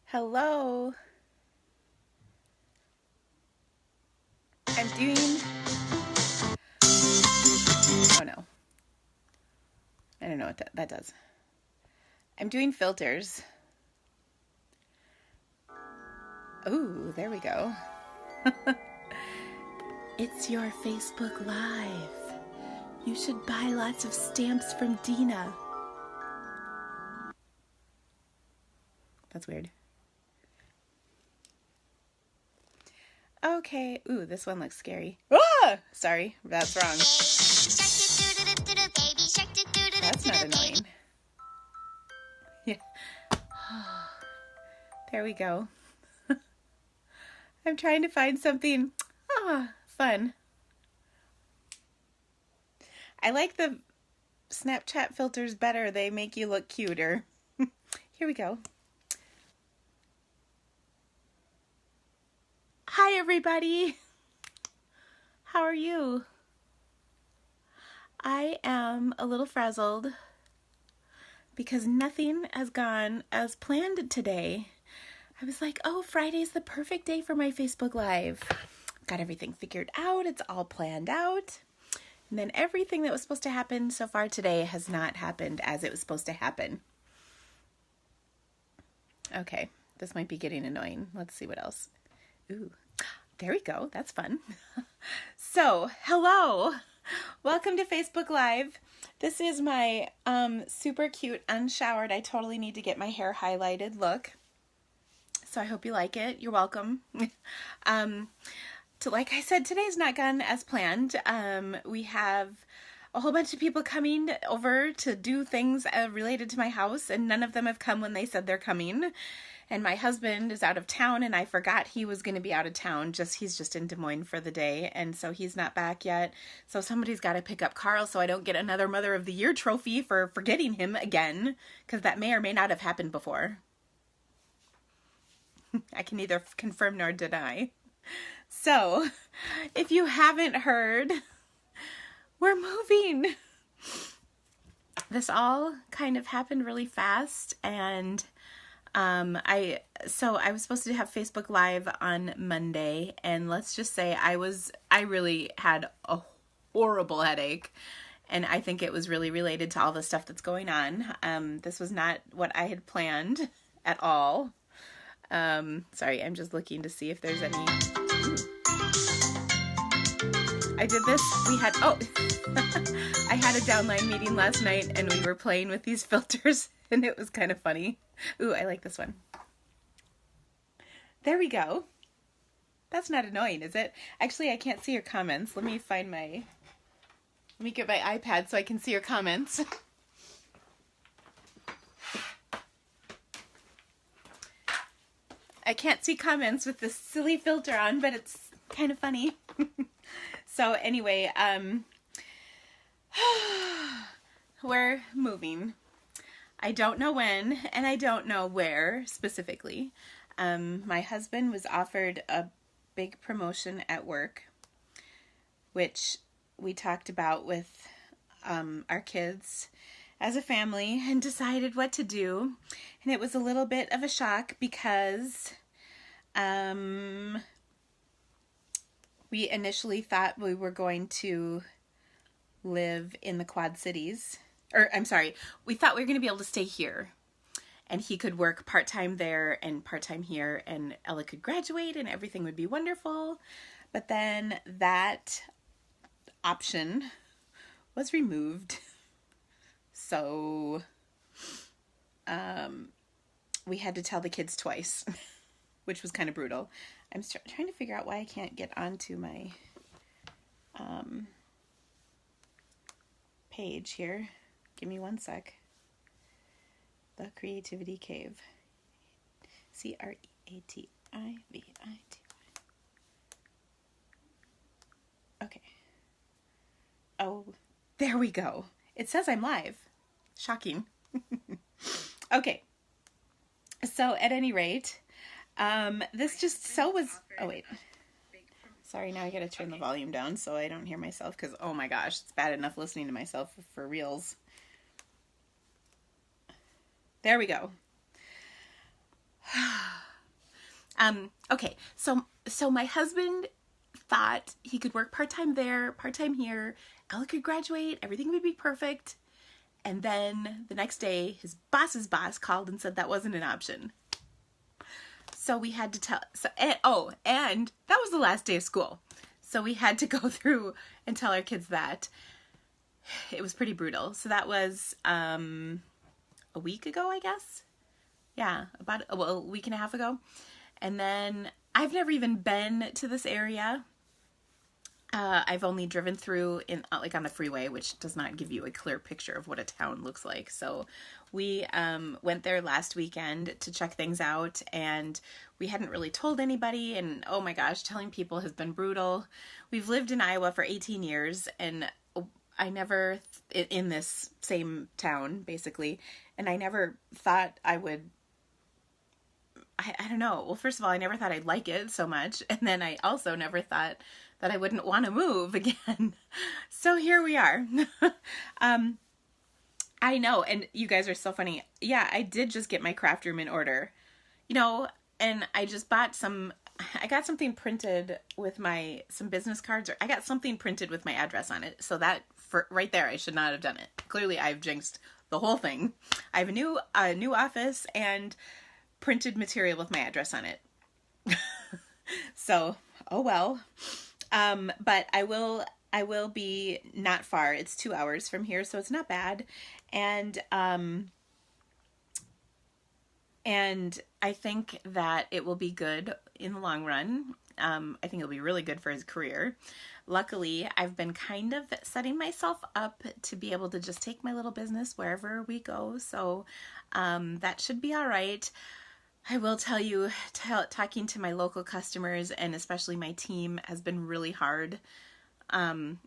Hello. I'm doing. Oh no. I don't know what that does. I'm doing filters. Ooh, there we go. It's your Facebook Live. You should buy lots of stamps from Dina. That's weird. Okay. Ooh, this one looks scary. Ah! Sorry, that's wrong. That's not annoying. Yeah. There we go. I'm trying to find something fun. I like the Snapchat filters better. They make you look cuter. Here we go. Hi, everybody. How are you? I am a little frazzled because nothing has gone as planned today. I was like, oh, Friday's the perfect day for my Facebook Live. Got everything figured out. It's all planned out. And then everything that was supposed to happen so far today has not happened as it was supposed to happen. Okay, this might be getting annoying. Let's see what else. Ooh, there we go. That's fun. So, hello. Welcome to Facebook Live. This is my super cute, unshowered, I totally need to get my hair highlighted look. So I hope you like it. You're welcome. Like I said, today's not gone as planned. We have a whole bunch of people coming over to do things related to my house, and none of them have come when they said they're coming. And my husband is out of town, and I forgot he was going to be out of town. He's just in Des Moines for the day, and so he's not back yet. So somebody's got to pick up Carl so I don't get another Mother of the Year trophy for forgetting him again, because that may or may not have happened before. I can neither confirm nor deny. So, if you haven't heard, we're moving. This all kind of happened really fast, and I was supposed to have Facebook Live on Monday, and let's just say I really had a horrible headache, and I think it was really related to all the stuff that's going on. This was not what I had planned at all. Sorry, I'm just looking to see if there's any. I did this. I had a downline meeting last night and we were playing with these filters and it was kind of funny. Ooh, I like this one. There we go. That's not annoying, is it? Actually, I can't see your comments. Let me get my iPad so I can see your comments. I can't see comments with this silly filter on, but it's kind of funny. So anyway, we're moving. I don't know when, and I don't know where specifically. My husband was offered a big promotion at work, which we talked about with our kids as a family and decided what to do. And it was a little bit of a shock because we initially thought we were going to live in the Quad Cities. We thought we were going to be able to stay here. And he could work part-time there and part-time here, and Ella could graduate and everything would be wonderful. But then that option was removed. So we had to tell the kids twice, which was kind of brutal. I'm trying to figure out why I can't get onto my page here. Give me one sec. The Creativity Cave. Creativity. Okay. Oh, there we go. It says I'm live. Shocking. Okay. So at any rate, this just so was, oh wait. Sorry, now I gotta turn the volume down so I don't hear myself because, oh my gosh, it's bad enough listening to myself for reals. There we go. Okay, so my husband thought he could work part-time there, part-time here. Ella could graduate, everything would be perfect. And then the next day, his boss's boss called and said that wasn't an option. So we had to tell, and that was the last day of school. So we had to go through and tell our kids that. It was pretty brutal. So that was a week ago, I guess. Yeah, about a week and a half ago. And then I've never even been to this area. I've only driven through like on the freeway, which does not give you a clear picture of what a town looks like. So we went there last weekend to check things out, and we hadn't really told anybody. And oh my gosh, telling people has been brutal. We've lived in Iowa for 18 years, and I never, in this same town, basically, and I never thought I would, I don't know. Well, first of all, I never thought I'd like it so much. And then I also never thought that I wouldn't want to move again. So here we are. I know. And you guys are so funny. Yeah, I did just get my craft room in order, and I just bought I got something printed with some business cards, or I got something printed with my address on it. So that right there, I should not have done it. Clearly I've jinxed the whole thing. I have a new office and printed material with my address on it. So, oh well. But I will be not far. It's 2 hours from here, so it's not bad. And I think that it will be good in the long run. I think it'll be really good for his career. Luckily, I've been kind of setting myself up to be able to just take my little business wherever we go. So, that should be all right. I will tell you, talking to my local customers and especially my team has been really hard. Telling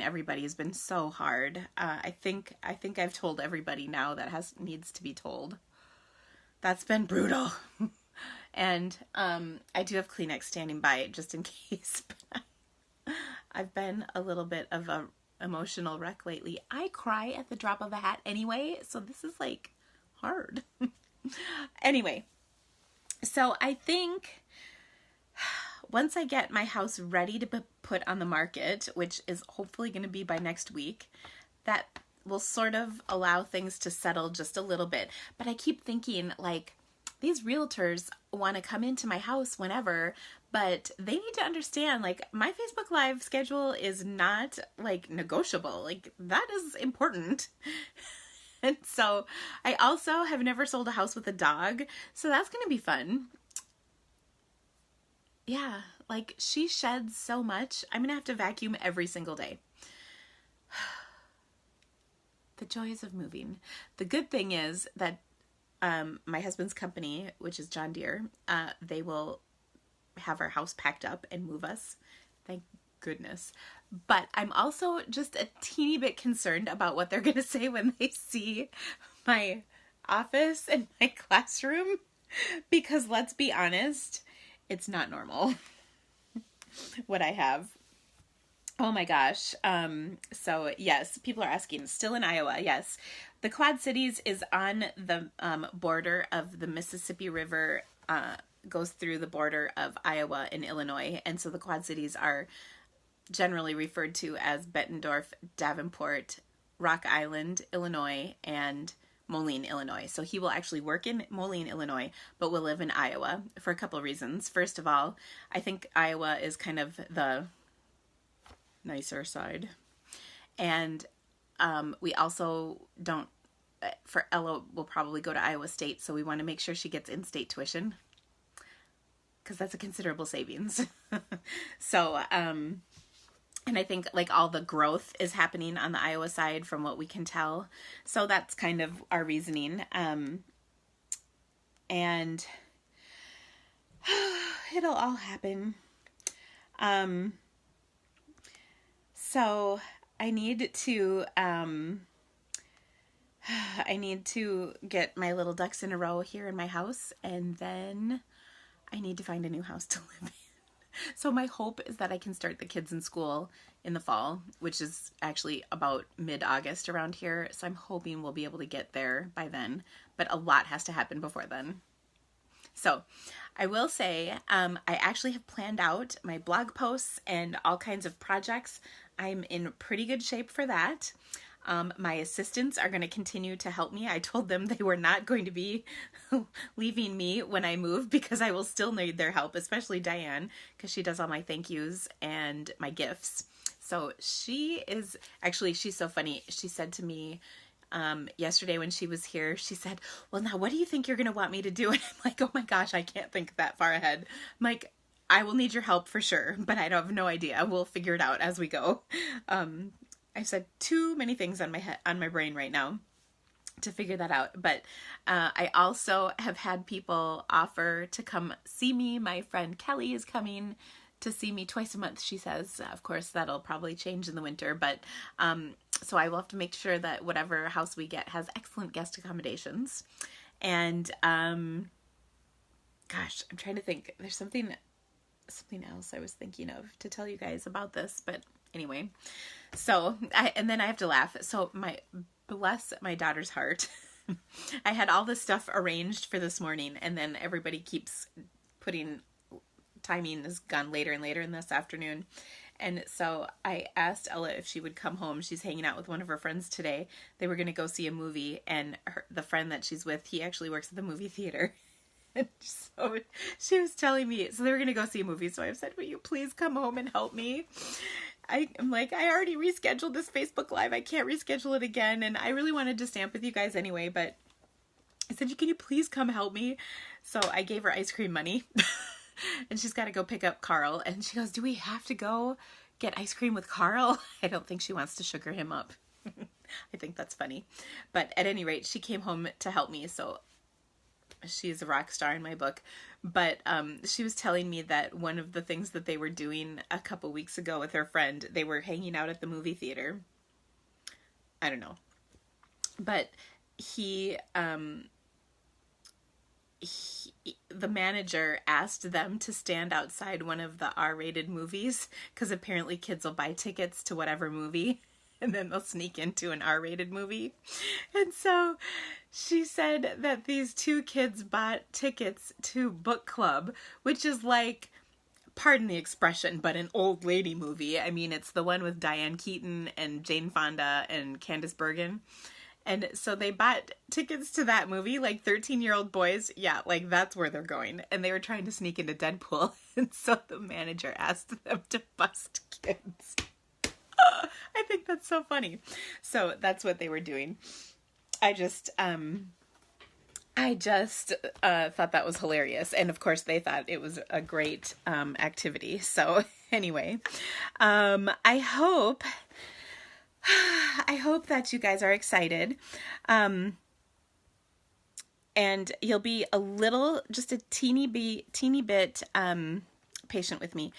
everybody has been so hard. I think I've told everybody now that needs to be told. That's been brutal. And I do have Kleenex standing by just in case. I've been a little bit of a emotional wreck lately. I cry at the drop of a hat anyway, so this is like hard. Anyway, so I think once I get my house ready to be put on the market, which is hopefully going to be by next week, that will sort of allow things to settle just a little bit. But I keep thinking, like, these realtors want to come into my house whenever, but they need to understand, like, my Facebook Live schedule is not, like, negotiable. Like, that is important. And so I also have never sold a house with a dog, so that's going to be fun. Yeah, like, she sheds so much. I'm going to have to vacuum every single day. The joys of moving. The good thing is that my husband's company, which is John Deere, they will have our house packed up and move us. Thank goodness. But I'm also just a teeny bit concerned about what they're going to say when they see my office and my classroom, because let's be honest, it's not normal what I have. Oh my gosh. So yes, people are asking, still in Iowa. Yes. The Quad Cities is on the border of the Mississippi River, goes through the border of Iowa and Illinois. And so the Quad Cities are generally referred to as Bettendorf, Davenport, Rock Island, Illinois, and Moline, Illinois. So he will actually work in Moline, Illinois, but will live in Iowa for a couple of reasons. First of all, I think Iowa is kind of the nicer side. And we also don't, for Ella, will probably go to Iowa State, so we want to make sure she gets in-state tuition, because that's a considerable savings. So, and I think like all the growth is happening on the Iowa side from what we can tell. So that's kind of our reasoning. And it'll all happen. So I need to get my little ducks in a row here in my house, and then I need to find a new house to live in. So my hope is that I can start the kids in school in the fall, which is actually about mid-August around here. So I'm hoping we'll be able to get there by then, but a lot has to happen before then. So I will say, I actually have planned out my blog posts and all kinds of projects. I'm in pretty good shape for that. My assistants are going to continue to help me. I told them they were not going to be leaving me when I move because I will still need their help, especially Diane, because she does all my thank yous and my gifts. So she's so funny. She said to me yesterday when she was here, she said, well, now what do you think you're going to want me to do? And I'm like, oh my gosh, I can't think that far ahead. I'm like, I will need your help for sure, but I have no idea. We'll figure it out as we go. I've said too many things on my brain right now to figure that out. But I also have had people offer to come see me. My friend Kelly is coming to see me twice a month, she says. Of course, that'll probably change in the winter, but so I will have to make sure that whatever house we get has excellent guest accommodations. And gosh, I'm trying to think. There's something else I was thinking of to tell you guys about this, but anyway. So, and then I have to laugh. So bless my daughter's heart. I had all this stuff arranged for this morning, and then everybody keeps putting timing has gone later and later in this afternoon. And so I asked Ella if she would come home. She's hanging out with one of her friends today. They were going to go see a movie, and the friend that she's with, he actually works at the movie theater. And so she was telling me, so they were going to go see a movie. So I said, will you please come home and help me? I'm like, I already rescheduled this Facebook Live. I can't reschedule it again. And I really wanted to stamp with you guys anyway, but I said, can you please come help me? So I gave her ice cream money and she's got to go pick up Carl. And she goes, do we have to go get ice cream with Carl? I don't think she wants to sugar him up. I think that's funny. But at any rate, she came home to help me. So she's a rock star in my book. But she was telling me that one of the things that they were doing a couple weeks ago with her friend, they were hanging out at the movie theater. I don't know. But the manager asked them to stand outside one of the R-rated movies because apparently kids will buy tickets to whatever movie and then they'll sneak into an R-rated movie. And so she said that these two kids bought tickets to book club, which is like, pardon the expression, but an old lady movie. I mean, it's the one with Diane Keaton and Jane Fonda and Candice Bergen. And so they bought tickets to that movie, like 13-year-old boys. Yeah, like that's where they're going. And they were trying to sneak into Deadpool. And so the manager asked them to bust kids. I think that's so funny. So that's what they were doing. I just thought that was hilarious. And of course they thought it was a great activity. So anyway, I hope that you guys are excited. And you'll be just a teeny bit patient with me.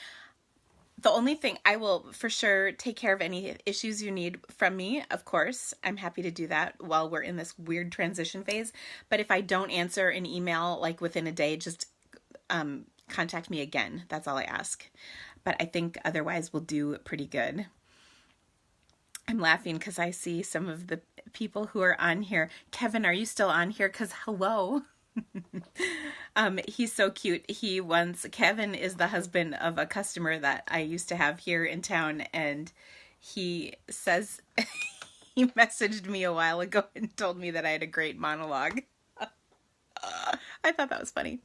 The only thing, I will for sure take care of any issues you need from me. Of course, I'm happy to do that while we're in this weird transition phase. But if I don't answer an email like within a day, just contact me again. That's all I ask. But I think otherwise we'll do pretty good. I'm laughing because I see some of the people who are on here. Kevin, are you still on here? Because hello. He's so cute. Kevin is the husband of a customer that I used to have here in town, and he says he messaged me a while ago and told me that I had a great monologue. I thought that was funny.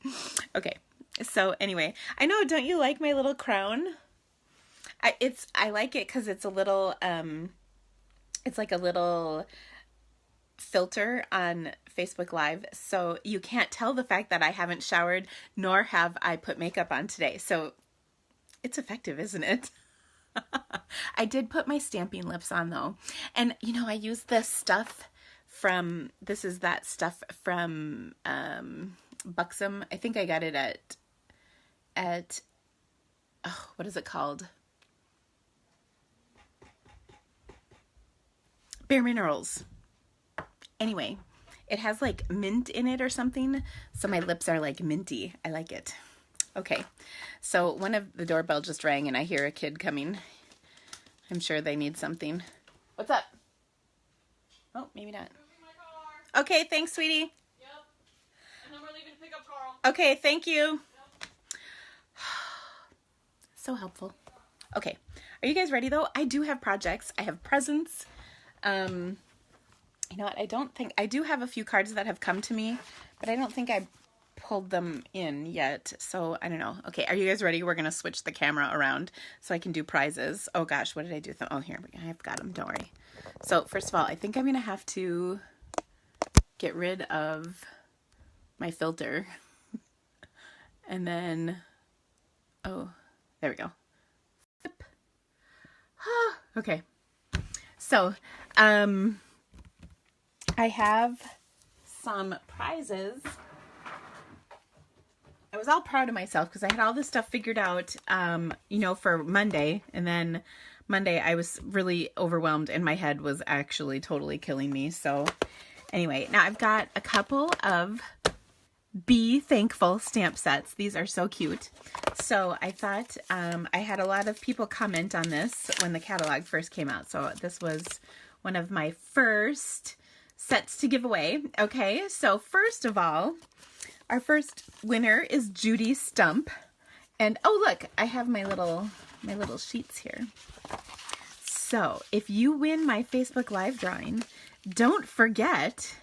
Okay, so anyway, I know, don't you like my little crown? I like it because it's a little it's like a little filter on Facebook Live, so you can't tell the fact that I haven't showered, nor have I put makeup on today. So it's effective, isn't it? I did put my stamping lips on though. And you know, I used this stuff from Buxom. I think I got it at what is it called? Bare Minerals. Anyway, it has like mint in it or something, so my lips are like minty. I like it. Okay, so one of the doorbell just rang and I hear a kid coming. I'm sure they need something. What's up? Oh, maybe not. Okay, thanks, sweetie. Yep. And then we're leaving to pick up Carl. Okay, thank you. So helpful. Okay, are you guys ready though? I do have projects. I have presents. You know what? I do have a few cards that have come to me, but I don't think I pulled them in yet. So I don't know. Okay, are you guys ready? We're going to switch the camera around so I can do prizes. Oh gosh, what did I do? Oh, here, I've got them. Don't worry. So first of all, I think I'm going to have to get rid of my filter. And then, oh, there we go. Okay. So, I have some prizes. I was all proud of myself because I had all this stuff figured out, you know, for Monday. And then Monday I was really overwhelmed and my head was actually totally killing me. So anyway, now I've got a couple of Be Thankful stamp sets. These are so cute. So I thought I had a lot of people comment on this when the catalog first came out. So this was one of my first sets to give away. Okay, so first of all, our first winner is Judy Stump. And oh look, I have my little sheets here. So if you win my Facebook Live drawing, don't forget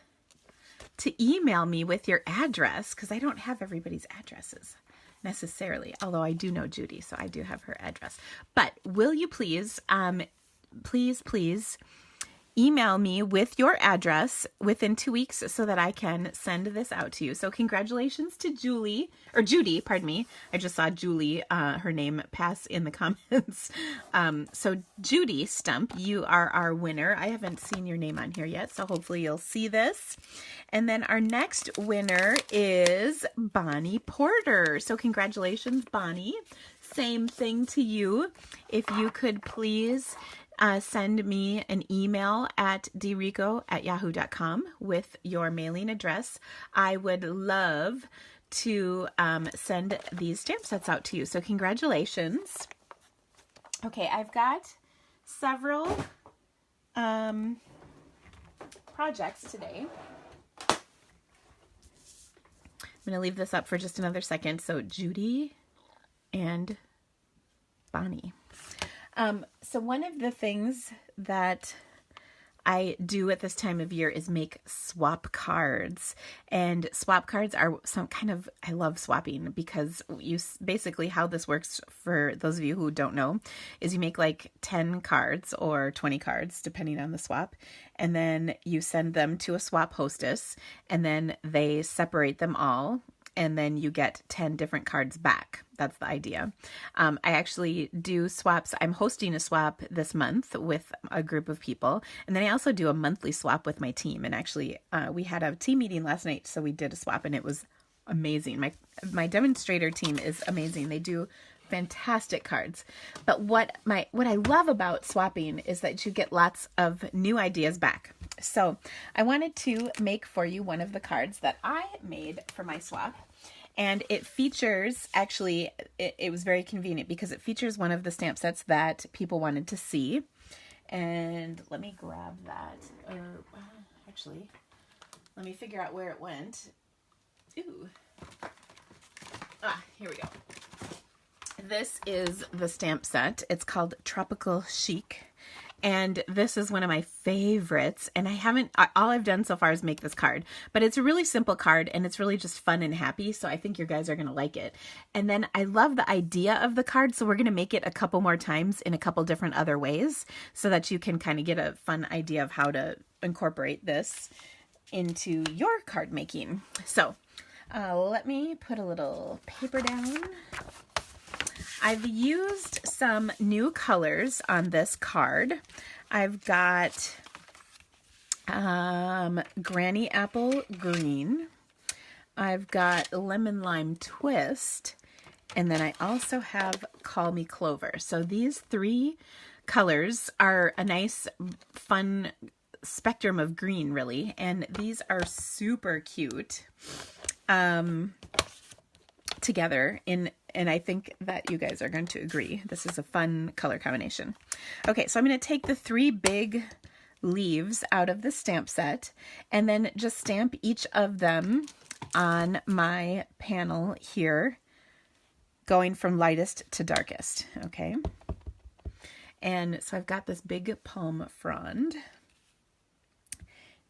to email me with your address, because I don't have everybody's addresses necessarily, although I do know Judy, so I do have her address. But will you please, please email me with your address within 2 weeks so that I can send this out to you. So congratulations to Judy, pardon me. I just saw Julie, her name pass in the comments. So Judy Stump, you are our winner. I haven't seen your name on here yet, so hopefully you'll see this. And then our next winner is Bonnie Porter. So congratulations, Bonnie. Same thing to you. If you could please send me an email at drico@yahoo.com with your mailing address. I would love to send these stamp sets out to you. So congratulations. Okay, I've got several projects today. I'm going to leave this up for just another second. So Judy and Bonnie. So one of the things that I do at this time of year is make swap cards. And swap cards are some kind of, I love swapping because basically how this works, for those of you who don't know, is you make like 10 cards or 20 cards, depending on the swap. And then you send them to a swap hostess and then they separate them all. And then you get 10 different cards back. That's the idea. I actually do swaps. I'm hosting a swap this month with a group of people. And then I also do a monthly swap with my team. And actually, we had a team meeting last night, so we did a swap, and it was amazing. My demonstrator team is amazing. They do fantastic cards. But what I love about swapping is that you get lots of new ideas back. So I wanted to make for you one of the cards that I made for my swap. And it features, actually, it was very convenient because it features one of the stamp sets that people wanted to see. And let me grab that. Or actually, let me figure out where it went. Ooh. Here we go. This is the stamp set. It's called Tropical Chic. And this is one of my favorites. And all I've done so far is make this card. But it's a really simple card and it's really just fun and happy. So I think you guys are going to like it. And then I love the idea of the card. So we're going to make it a couple more times in a couple different other ways so that you can kind of get a fun idea of how to incorporate this into your card making. So let me put a little paper down. I've used some new colors on this card. I've got Granny Apple Green. I've got Lemon Lime Twist. And then I also have Call Me Clover. So these three colors are a nice, fun spectrum of green, really. And these are super cute together and I think that you guys are going to agree. This is a fun color combination. Okay, so I'm going to take the three big leaves out of the stamp set and then just stamp each of them on my panel here, going from lightest to darkest, okay? And so I've got this big palm frond.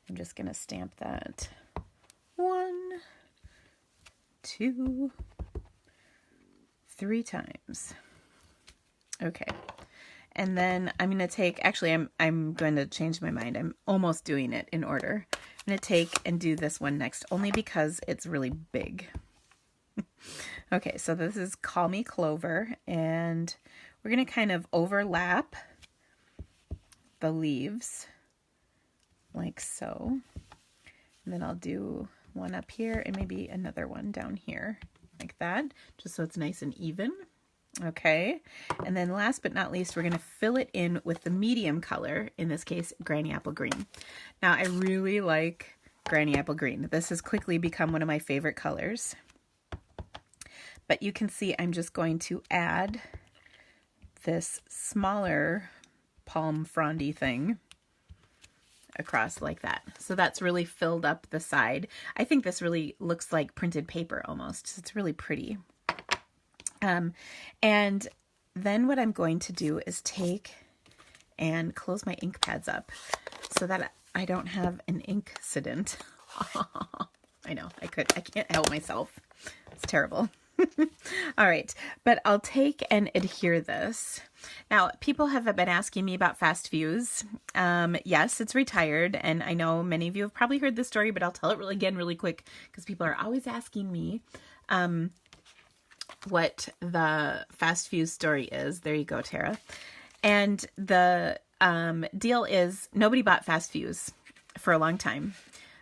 I'm just going to stamp that 1, 2, 3 times. Okay. And then I'm going to take, actually I'm going to change my mind. I'm almost doing it in order. I'm going to take and do this one next, only because it's really big. Okay, so this is Call Me Clover, and we're going to kind of overlap the leaves like so. And then I'll do one up here and maybe another one down here like that, just so it's nice and even. Okay, and then last but not least, we're going to fill it in with the medium color, in this case, Granny Apple Green. Now, I really like Granny Apple Green. This has quickly become one of my favorite colors. But you can see I'm just going to add this smaller palm frondy thing across like that. So that's really filled up the side. I think this really looks like printed paper almost. It's really pretty. And then what I'm going to do is take and close my ink pads up so that I don't have an ink accident. I know, I can't help myself. It's terrible. All right, but I'll take and adhere this. Now, people have been asking me about Fast Fuse. Yes, it's retired, and I know many of you have probably heard this story, but I'll tell it again really quick because people are always asking me what the Fast Fuse story is. There you go, Tara. And the deal is nobody bought Fast Fuse for a long time.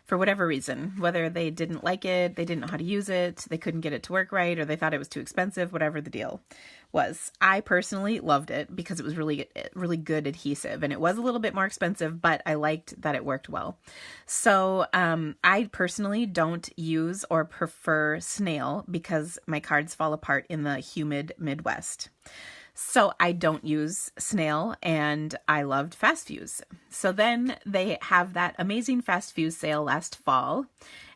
For whatever reason, whether they didn't like it, they didn't know how to use it, they couldn't get it to work right, or they thought it was too expensive, whatever the deal was. I personally loved it because it was really, really good adhesive, and it was a little bit more expensive, but I liked that it worked well. So I personally don't use or prefer snail because my cards fall apart in the humid Midwest. So I don't use snail, and I loved Fast Fuse. So then they have that amazing Fast Fuse sale last fall,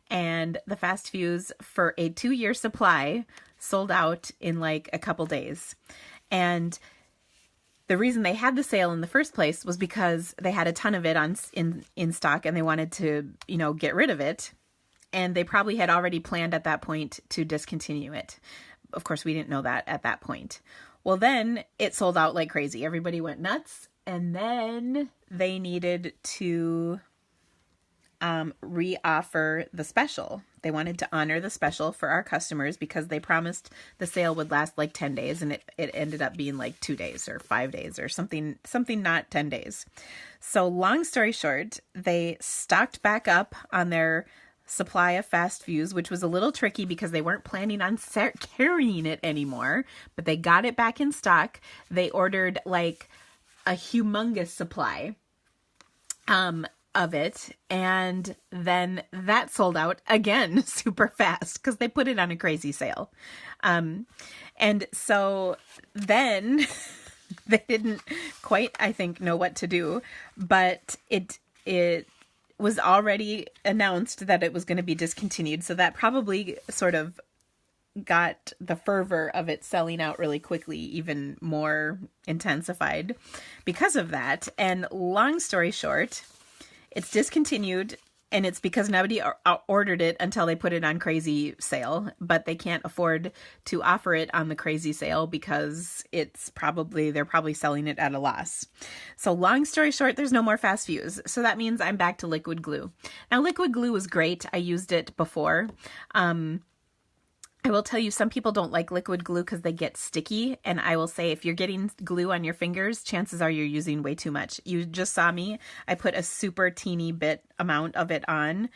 and the Fast Fuse for a 2-year supply sold out in like a couple days. And the reason they had the sale in the first place was because they had a ton of it in stock, and they wanted to, get rid of it. And they probably had already planned at that point to discontinue it. Of course, we didn't know that at that point. Well, then it sold out like crazy. Everybody went nuts. And then they needed to re-offer the special. They wanted to honor the special for our customers because they promised the sale would last like 10 days. And it ended up being like 2 days or 5 days or something not 10 days. So long story short, they stocked back up on their supply of Fast Fuse, which was a little tricky because they weren't planning on carrying it anymore, but they got it back in stock. They ordered like a humongous supply of it, and then that sold out again super fast because they put it on a crazy sale. And so then they didn't quite, I think, know what to do, but it was already announced that it was going to be discontinued. So that probably sort of got the fervor of it selling out really quickly even more intensified because of that. And long story short, it's discontinued, and it's because nobody ordered it until they put it on crazy sale, but they can't afford to offer it on the crazy sale because they're probably selling it at a loss. So long story short, there's no more Fast Fuse. So that means I'm back to liquid glue. Now, liquid glue was great. I used it before. I will tell you, some people don't like liquid glue because they get sticky. And I will say, if you're getting glue on your fingers, chances are you're using way too much. You just saw me. I put a super teeny bit amount of it on.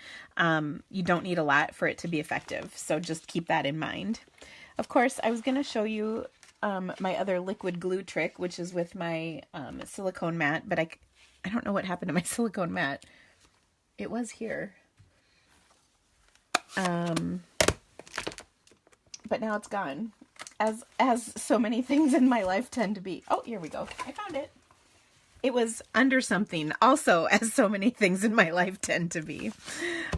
You don't need a lot for it to be effective. So just keep that in mind. Of course, I was going to show you my other liquid glue trick, which is with my silicone mat. But I don't know what happened to my silicone mat. It was here. But now it's gone, as so many things in my life tend to be. Oh, here we go. I found it. It was under something also, as so many things in my life tend to be.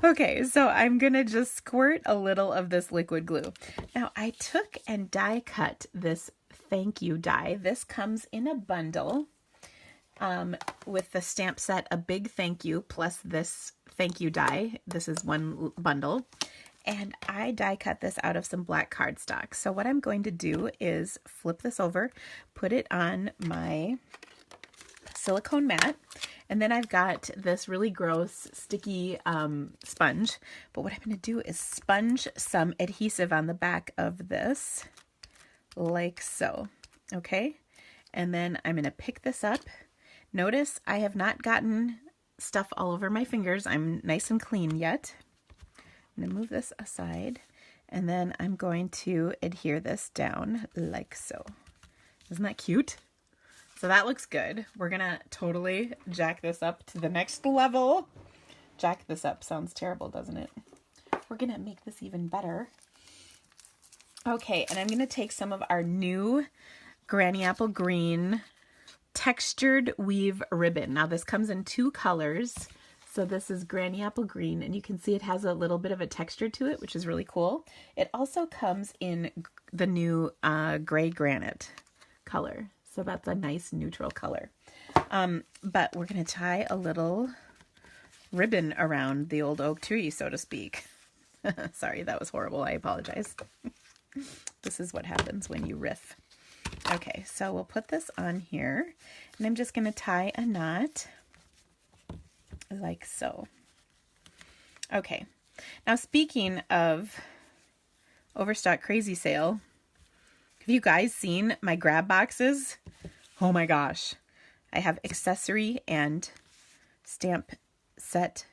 Okay, so I'm going to just squirt a little of this liquid glue. Now, I took and die cut this thank you die. This comes in a bundle with the stamp set, a big thank you, plus this thank you die. This is one bundle. And I die cut this out of some black cardstock. So what I'm going to do is flip this over, put it on my silicone mat, and then I've got this really gross sticky sponge. But what I'm going to do is sponge some adhesive on the back of this, like so. Okay, and then I'm going to pick this up. Notice I have not gotten stuff all over my fingers. I'm nice and clean yet. I'm going to move this aside, and then I'm going to adhere this down like so. Isn't that cute? So that looks good. We're going to totally jack this up to the next level. Jack this up sounds terrible, doesn't it? We're going to make this even better. Okay, and I'm going to take some of our new Granny Apple Green textured weave ribbon. Now this comes in 2 colors. So this is Granny Apple Green, and you can see it has a little bit of a texture to it, which is really cool. It also comes in the new gray granite color. So that's a nice neutral color. But we're going to tie a little ribbon around the old oak tree, so to speak. Sorry, that was horrible. I apologize. This is what happens when you riff. Okay, so we'll put this on here, and I'm just going to tie a knot like so. Okay, now speaking of Overstock Crazy Sale, have you guys seen my grab boxes? Oh my gosh. I have accessory and stamp set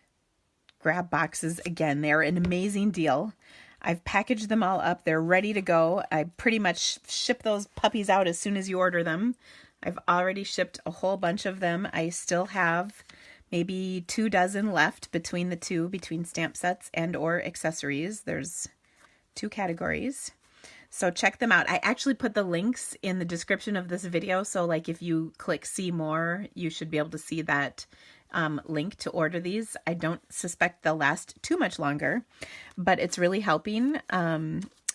grab boxes again. They're an amazing deal. I've packaged them all up. They're ready to go. I pretty much ship those puppies out as soon as you order them. I've already shipped a whole bunch of them. I still have maybe 2 dozen left between the two, between stamp sets and or accessories. There's 2 categories. So check them out. I actually put the links in the description of this video. So like if you click see more, you should be able to see that link to order these. I don't suspect they'll last too much longer, but it's really helping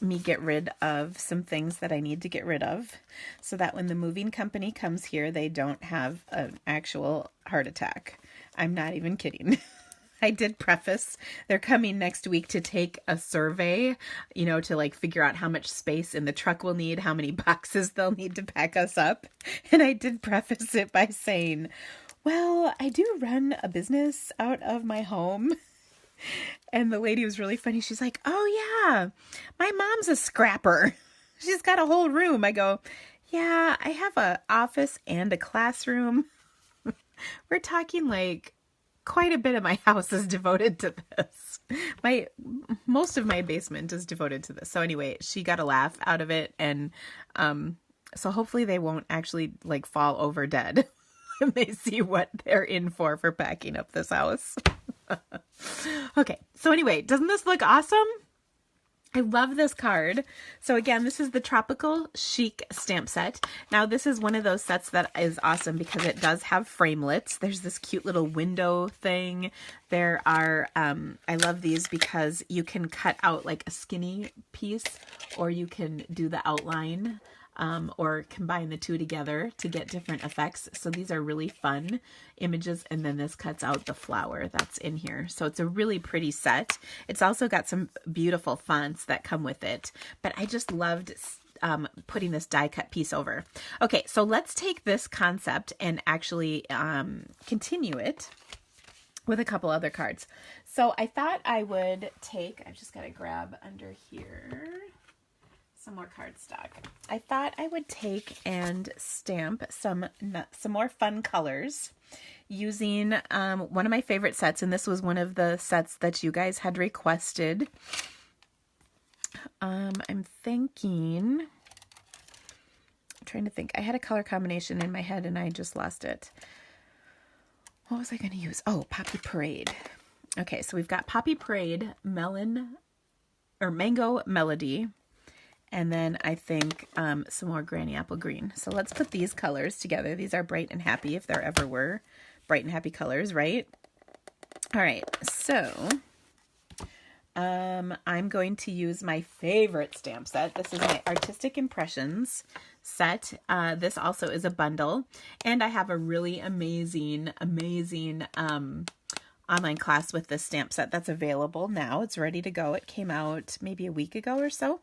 me get rid of some things that I need to get rid of so that when the moving company comes here, they don't have an actual heart attack. I'm not even kidding. I did preface, they're coming next week to take a survey, you know, to like figure out how much space in the truck we'll need, how many boxes they'll need to pack us up. And I did preface it by saying, well, I do run a business out of my home. And the lady was really funny. She's like, oh yeah, my mom's a scrapper. She's got a whole room. I go, yeah, I have an office and a classroom. We're talking like quite a bit of my house is devoted to this. Most of my basement is devoted to this. So anyway, she got a laugh out of it. And so hopefully they won't actually like fall over dead when they see what they're in for packing up this house. Okay, so anyway, doesn't this look awesome? I love this card. So again, this is the Tropical Chic stamp set. Now this is one of those sets that is awesome because it does have framelits. There's this cute little window thing. There are, I love these because you can cut out like a skinny piece or you can do the outline. Or combine the two together to get different effects. So these are really fun images. And then this cuts out the flower that's in here. So it's a really pretty set. It's also got some beautiful fonts that come with it. But I just loved putting this die cut piece over. Okay, so let's take this concept and actually continue it with a couple other cards. So I thought I would take, I've just got to grab under here some more cardstock. I thought I would take and stamp some more fun colors using one of my favorite sets, and this was one of the sets that you guys had requested. I'm trying to think. I had a color combination in my head and I just lost it. What was I going to use? Oh, Poppy Parade. Okay, so we've got Poppy Parade, Mango Melody, And then I think some more Granny Apple Green. So let's put these colors together. These are Bright and Happy, if there ever were Bright and Happy colors, right? All right, so I'm going to use my favorite stamp set. This is my Artistic Impressions set. This also is a bundle, and I have a really amazing online class with this stamp set that's available now. It's ready to go. It came out maybe a week ago or so,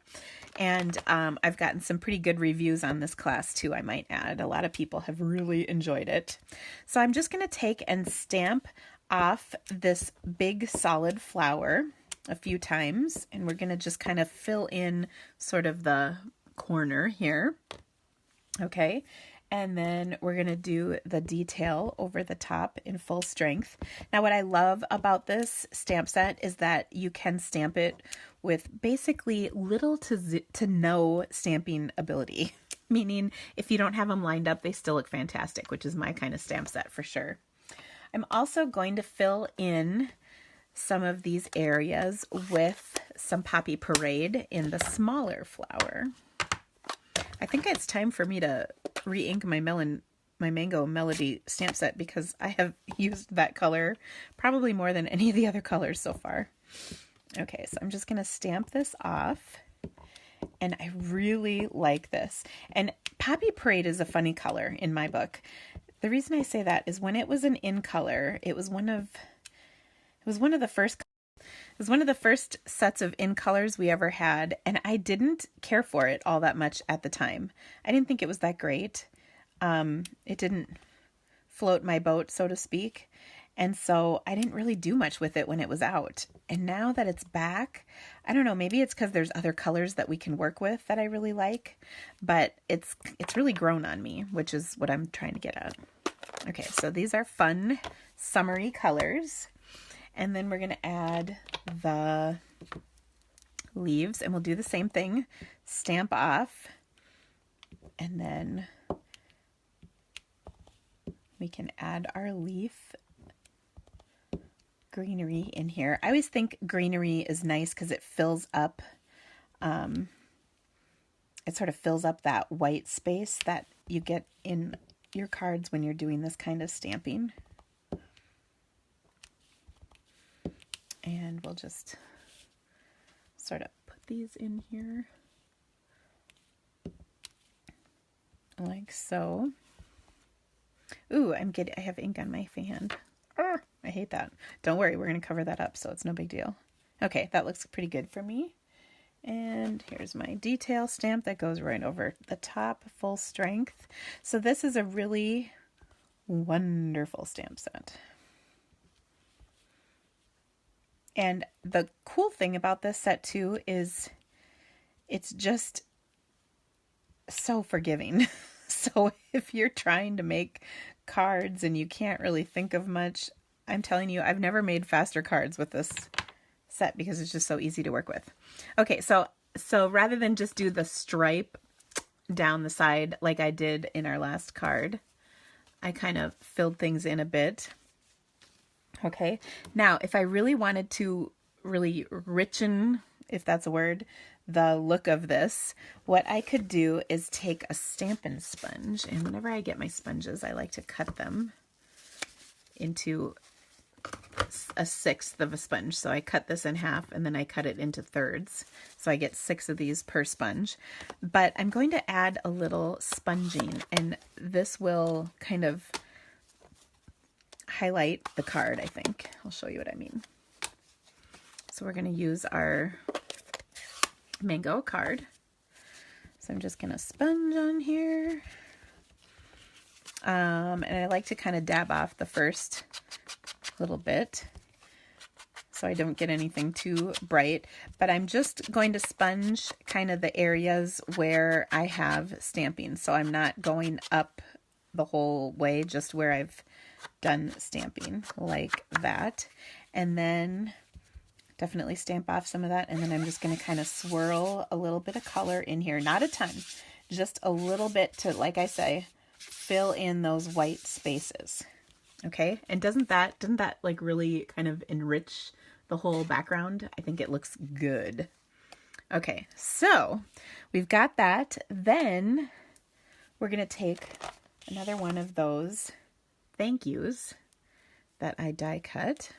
and I've gotten some pretty good reviews on this class too, I might add. A lot of people have really enjoyed it. So I'm just going to take and stamp off this big solid flower a few times, and we're going to just kind of fill in sort of the corner here. Okay, and then we're going to do the detail over the top in full strength. Now, what I love about this stamp set is that you can stamp it with basically little to no stamping ability, meaning if you don't have them lined up, they still look fantastic, which is my kind of stamp set for sure. I'm also going to fill in some of these areas with some Poppy Parade in the smaller flower. I think it's time for me to re-ink my Mango Melody stamp set because I have used that color probably more than any of the other colors so far. Okay, so I'm just going to stamp this off, and I really like this. And Poppy Parade is a funny color in my book. The reason I say that is when it was an in color, it was one of the first sets of in colors we ever had, and I didn't care for it all that much at the time. I didn't think it was that great. It didn't float my boat, so to speak, and so I didn't really do much with it when it was out. And now that it's back, I don't know, maybe it's because there's other colors that we can work with that I really like, but it's really grown on me, which is what I'm trying to get at. Okay, so these are fun, summery colors. And then we're going to add the leaves, and we'll do the same thing. Stamp off, and then we can add our leaf greenery in here. I always think greenery is nice because it fills up, it sort of fills up that white space that you get in your cards when you're doing this kind of stamping. And we'll just sort of put these in here like so. Ooh, I have ink on my fan. I hate that. Don't worry, we're going to cover that up, so it's no big deal. Okay, that looks pretty good for me. And here's my detail stamp that goes right over the top, full strength. So this is a really wonderful stamp set. And the cool thing about this set too is it's just so forgiving. So if you're trying to make cards and you can't really think of much, I'm telling you, I've never made faster cards with this set because it's just so easy to work with. Okay, so rather than just do the stripe down the side like I did in our last card, I kind of filled things in a bit. Okay, now if I really wanted to really richen, if that's a word, the look of this, what I could do is take a Stampin' Sponge, and whenever I get my sponges, I like to cut them into a sixth of a sponge. So I cut this in half, and then I cut it into thirds. So I get 6 of these per sponge. But I'm going to add a little sponging, and this will kind of highlight the card, I think. I'll show you what I mean. So we're going to use our mango card. So I'm just going to sponge on here. And I like to kind of dab off the first little bit so I don't get anything too bright. But I'm just going to sponge kind of the areas where I have stamping. So I'm not going up the whole way, just where I've done stamping like that. And then definitely stamp off some of that, and then I'm just going to kind of swirl a little bit of color in here. Not a ton, just a little bit to, like I say, fill in those white spaces. Okay, and doesn't that like really kind of enrich the whole background? I think it looks good. Okay, so we've got that. Then we're going to take another one of those thank yous that I die cut,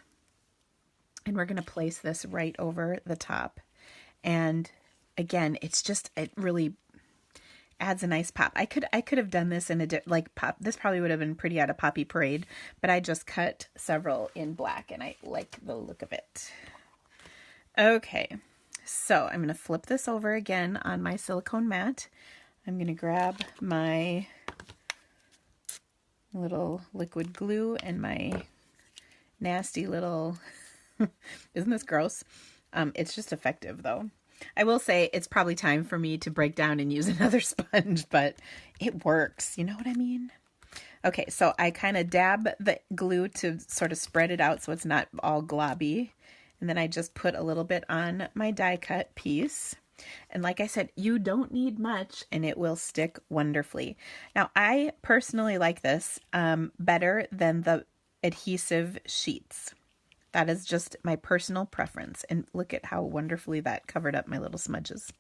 and we're going to place this right over the top. And again, it really adds a nice pop. I could have done this in pop. This probably would have been pretty out of Poppy Parade, but I just cut several in black and I like the look of it. Okay, so I'm going to flip this over again on my silicone mat. I'm going to grab my little liquid glue and my nasty little, isn't this gross? It's just effective though. I will say it's probably time for me to break down and use another sponge, but it works. You know what I mean? Okay, so I kind of dab the glue to sort of spread it out so it's not all globby. And then I just put a little bit on my die cut piece. And like I said, you don't need much and it will stick wonderfully. Now, I personally like this better than the adhesive sheets. That is just my personal preference. And look at how wonderfully that covered up my little smudges.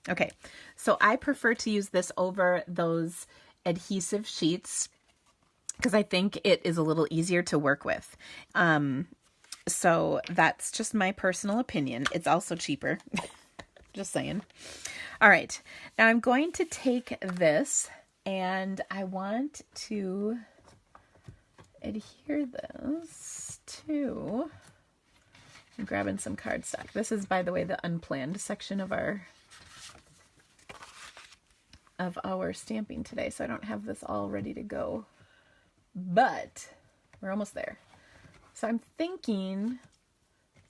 Okay, so I prefer to use this over those adhesive sheets because I think it is a little easier to work with. So that's just my personal opinion. It's also cheaper. Just saying. All right, now I'm going to take this and I want to adhere this to, I'm grabbing some cardstock. This is, by the way, the unplanned section of our stamping today, so I don't have this all ready to go, but we're almost there. So I'm thinking,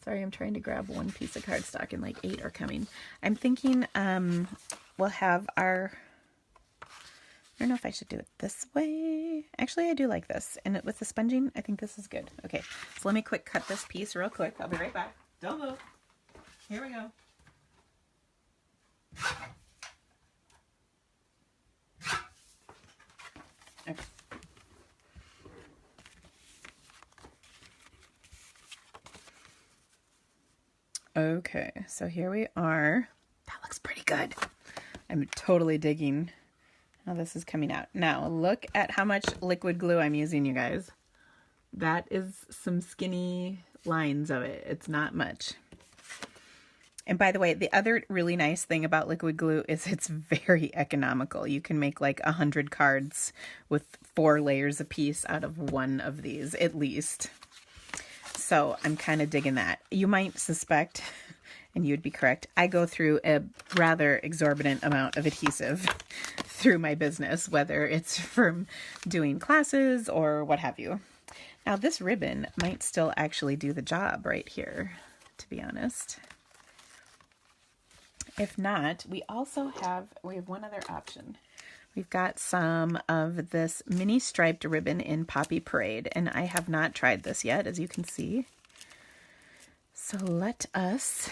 sorry, I'm trying to grab one piece of cardstock and like 8 are coming. I'm thinking we'll have our, I don't know if I should do it this way. Actually, I do like this. And with the sponging, I think this is good. Okay, so let me quick cut this piece real quick. I'll be right back. Don't move. Here we go. Okay. Okay, so here we are. That looks pretty good. I'm totally digging how this is coming out. Now, look at how much liquid glue I'm using, you guys. That is some skinny lines of it. It's not much. And by the way, the other really nice thing about liquid glue is it's very economical. You can make like 100 cards with 4 layers apiece out of one of these, at least. So I'm kind of digging that. You might suspect, and you'd be correct, I go through a rather exorbitant amount of adhesive through my business, whether it's from doing classes or what have you. Now this ribbon might still actually do the job right here, to be honest. If not, we have one other option. We've got some of this mini striped ribbon in Poppy Parade, and I have not tried this yet, as you can see. So let us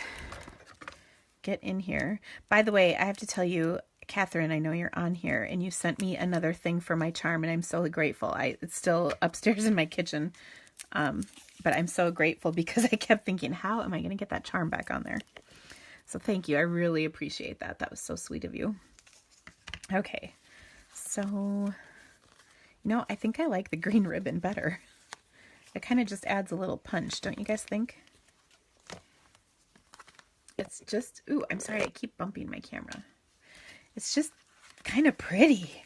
get in here. By the way, I have to tell you, Catherine, I know you're on here, and you sent me another thing for my charm, and I'm so grateful. It's still upstairs in my kitchen, but I'm so grateful because I kept thinking, how am I going to get that charm back on there? So thank you. I really appreciate that. That was so sweet of you. Okay. So, I think I like the green ribbon better. It kind of just adds a little punch, don't you guys think? It's just, ooh, I'm sorry, I keep bumping my camera. It's just kind of pretty.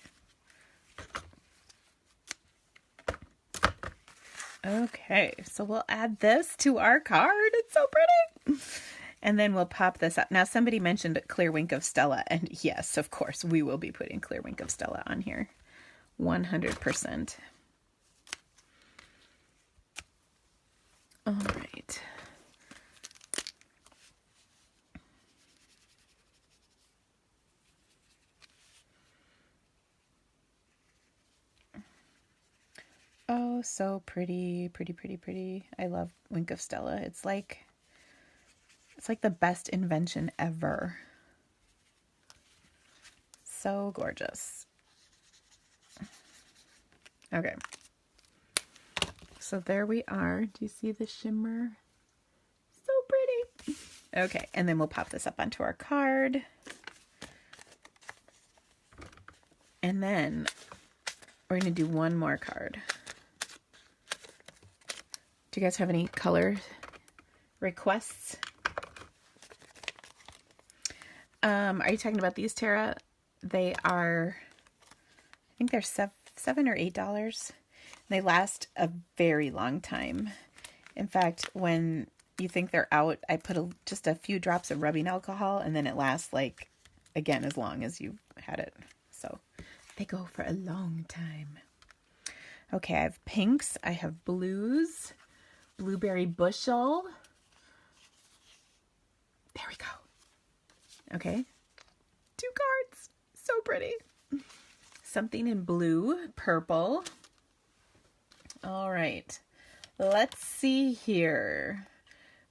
Okay, so we'll add this to our card. It's so pretty. And then we'll pop this up. Now, somebody mentioned Clear Wink of Stella, and yes, of course, we will be putting Clear Wink of Stella on here. 100%. All right. Oh, so pretty, pretty, pretty, pretty. I love Wink of Stella. It's like the best invention ever. So gorgeous. Okay. So there we are. Do you see the shimmer? So pretty. Okay, and then we'll pop this up onto our card. And then we're going to do one more card. Do you guys have any color requests? Are you talking about these, Tara? They are, I think they're $7 or $8. They last a very long time. In fact, when you think they're out, I put just a few drops of rubbing alcohol, and then it lasts like, again, as long as you had it. So they go for a long time. Okay, I have pinks. I have blues. Blueberry bushel. There we go. Okay. 2 cards. So pretty. Something in blue. Purple. All right. Let's see here.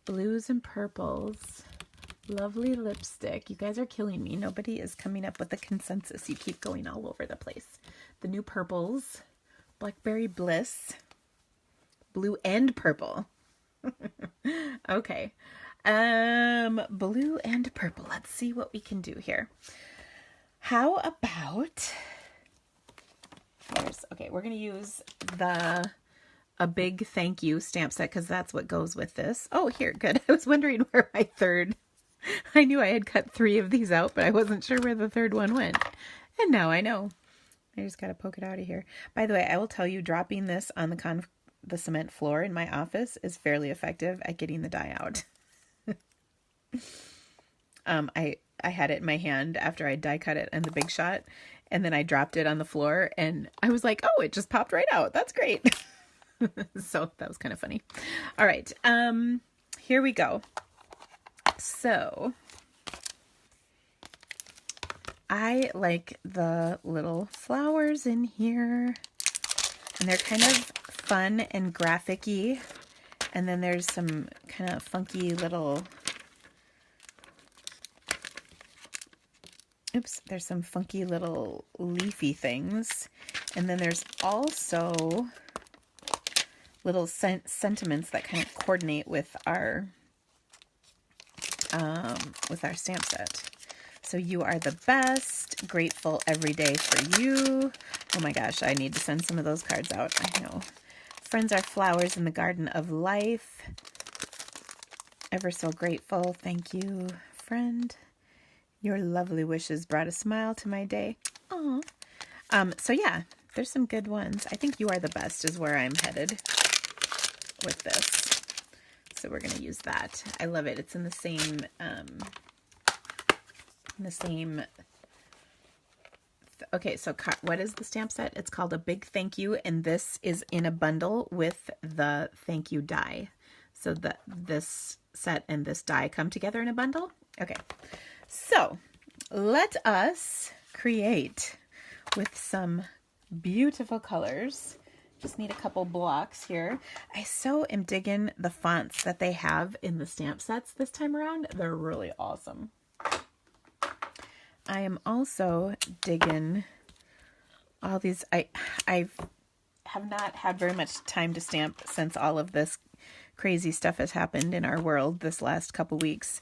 Blues and purples. Lovely lipstick. You guys are killing me. Nobody is coming up with a consensus. You keep going all over the place. The new purples. Blackberry Bliss. Blue and purple. Okay. Blue and purple. Let's see what we can do here. How about... Okay, we're going to use a big thank you stamp set because that's what goes with this. Oh, here, good. I was wondering where my third... I knew I had cut 3 of these out, but I wasn't sure where the third one went. And now I know. I just got to poke it out of here. By the way, I will tell you, dropping this on the cement floor in my office is fairly effective at getting the dye out. I had it in my hand after I die cut it in the Big Shot, and then I dropped it on the floor, and I was like, oh, it just popped right out. That's great. So that was kind of funny. All right. Here we go. So I like the little flowers in here, and they're kind of fun and graphic-y. And then there's some kind of funky little, there's some funky little leafy things. And then there's also little sentiments that kind of coordinate with our stamp set. So you are the best. Grateful every day for you. Oh my gosh, I need to send some of those cards out. I know. Friends are flowers in the garden of life. Ever so grateful. Thank you, friend. Your lovely wishes brought a smile to my day. Aww. So yeah, there's some good ones. I think you are the best is where I'm headed with this. So we're going to use that. I love it. It's in the same, okay, so what is the stamp set? It's called A Big Thank You, and this is in a bundle with the thank you die. So this set and this die come together in a bundle. Okay, so let us create with some beautiful colors. Just need a couple blocks here. I so am digging the fonts that they have in the stamp sets this time around. They're really awesome. I am also digging all these. I have not had very much time to stamp since all of this crazy stuff has happened in our world this last couple weeks.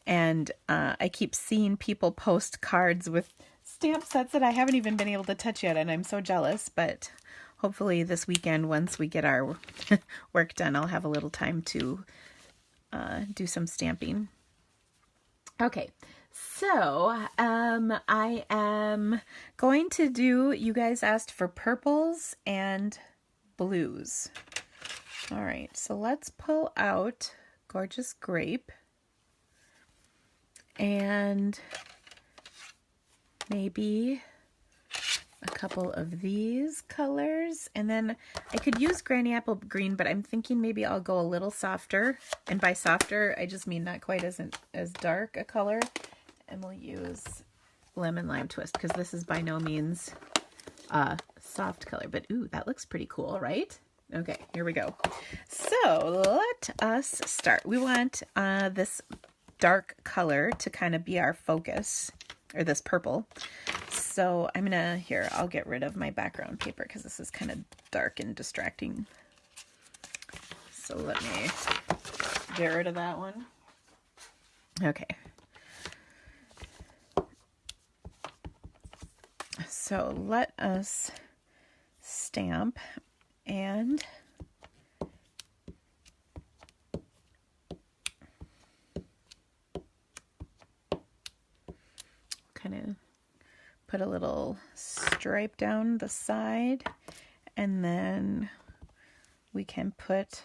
And I keep seeing people post cards with stamp sets that I haven't even been able to touch yet. And I'm so jealous, but hopefully this weekend, once we get our work done, I'll have a little time to do some stamping. Okay, so I am going to do, you guys asked for purples and blues. All right, so let's pull out Gorgeous Grape and maybe a couple of these colors, and then I could use Granny Apple Green, but I'm thinking maybe I'll go a little softer, and by softer I just mean not quite as dark a color, and we'll use Lemon Lime Twist because this is by no means a soft color, but ooh, that looks pretty cool, right? Okay, here we go. So let us start. We want this dark color to kind of be our focus, or this purple. So I'm gonna, here, I'll get rid of my background paper because this is kind of dark and distracting. So let me get rid of that one. Okay. So let us stamp and kind of put a little stripe down the side, and then we can put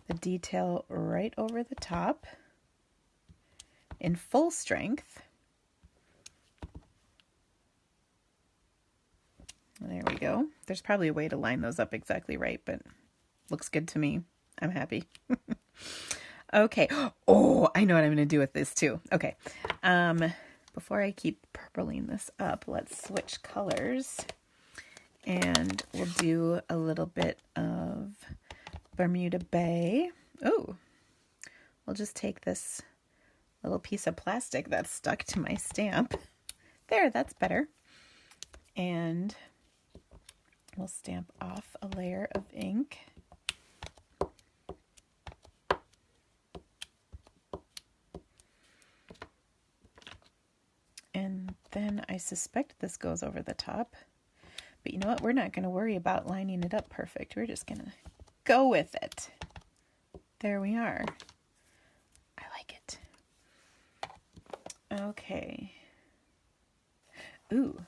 the detail right over the top in full strength. There we go. There's probably a way to line those up exactly right, but looks good to me. I'm happy. Okay. Oh, I know what I'm going to do with this too. Okay. Before I keep purpling this up, let's switch colors. And we'll do a little bit of Bermuda Bay. Oh, we'll just take this little piece of plastic that's stuck to my stamp. There, that's better. And we'll stamp off a layer of ink. And then I suspect this goes over the top. But you know what? We're not going to worry about lining it up perfect. We're just going to go with it. There we are. I like it. Okay. Ooh.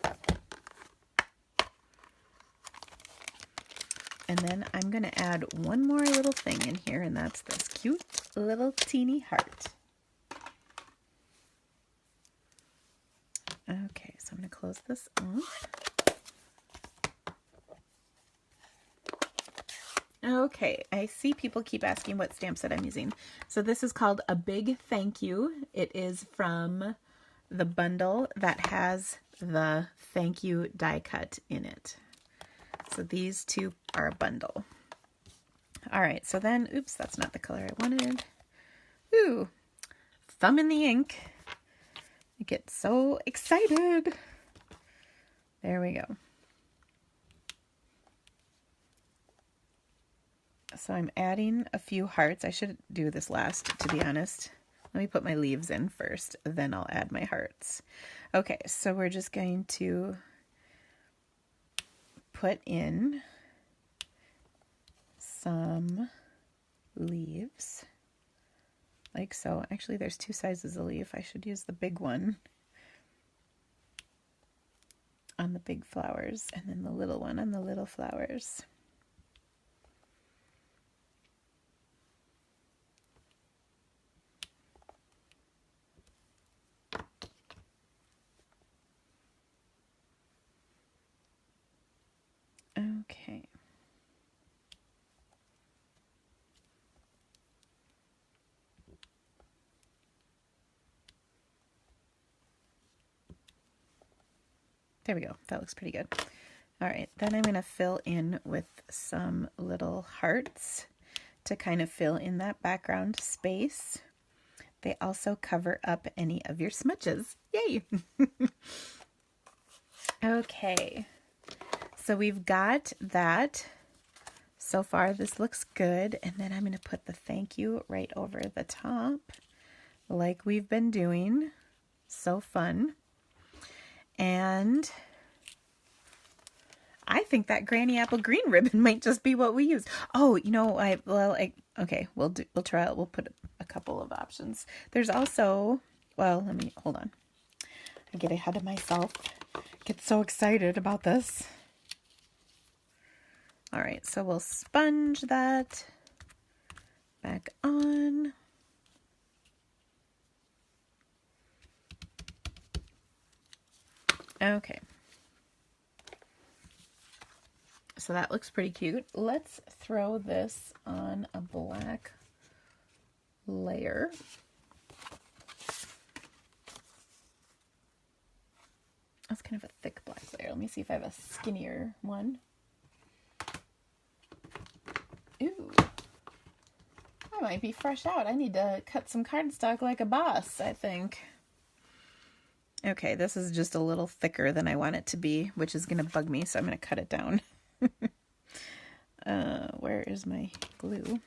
And then I'm going to add one more little thing in here, and that's this cute little teeny heart. Okay, so I'm going to close this off. Okay, I see people keep asking what stamp set I'm using. So this is called A Big Thank You. It is from the bundle that has the thank you die cut in it. So these two are a bundle. All right, so then, oops, that's not the color I wanted. Ooh, thumb in the ink. I get so excited. There we go. So I'm adding a few hearts. I should do this last, to be honest. Let me put my leaves in first, then I'll add my hearts. Okay, so we're just going to put in some leaves, like so. Actually, there's two sizes of leaf. I should use the big one on the big flowers, and then the little one on the little flowers. Okay. There we go. That looks pretty good. All right, then I'm going to fill in with some little hearts to kind of fill in that background space. They also cover up any of your smudges. Yay! Okay, so we've got that. So far, this looks good. And then I'm going to put the thank you right over the top, like we've been doing. So fun. And I think that Granny Apple green ribbon might just be what we use. Oh, you know, okay, we'll try it. We'll put a couple of options. There's also, well, let me, hold on. I get ahead of myself. Get so excited about this. All right, so we'll sponge that back on. Okay. So that looks pretty cute. Let's throw this on a black layer. That's kind of a thick black layer. Let me see if I have a skinnier one. Ooh. I might be fresh out. I need to cut some cardstock like a boss, I think. Okay, this is just a little thicker than I want it to be, which is going to bug me, so I'm going to cut it down. Where is my glue?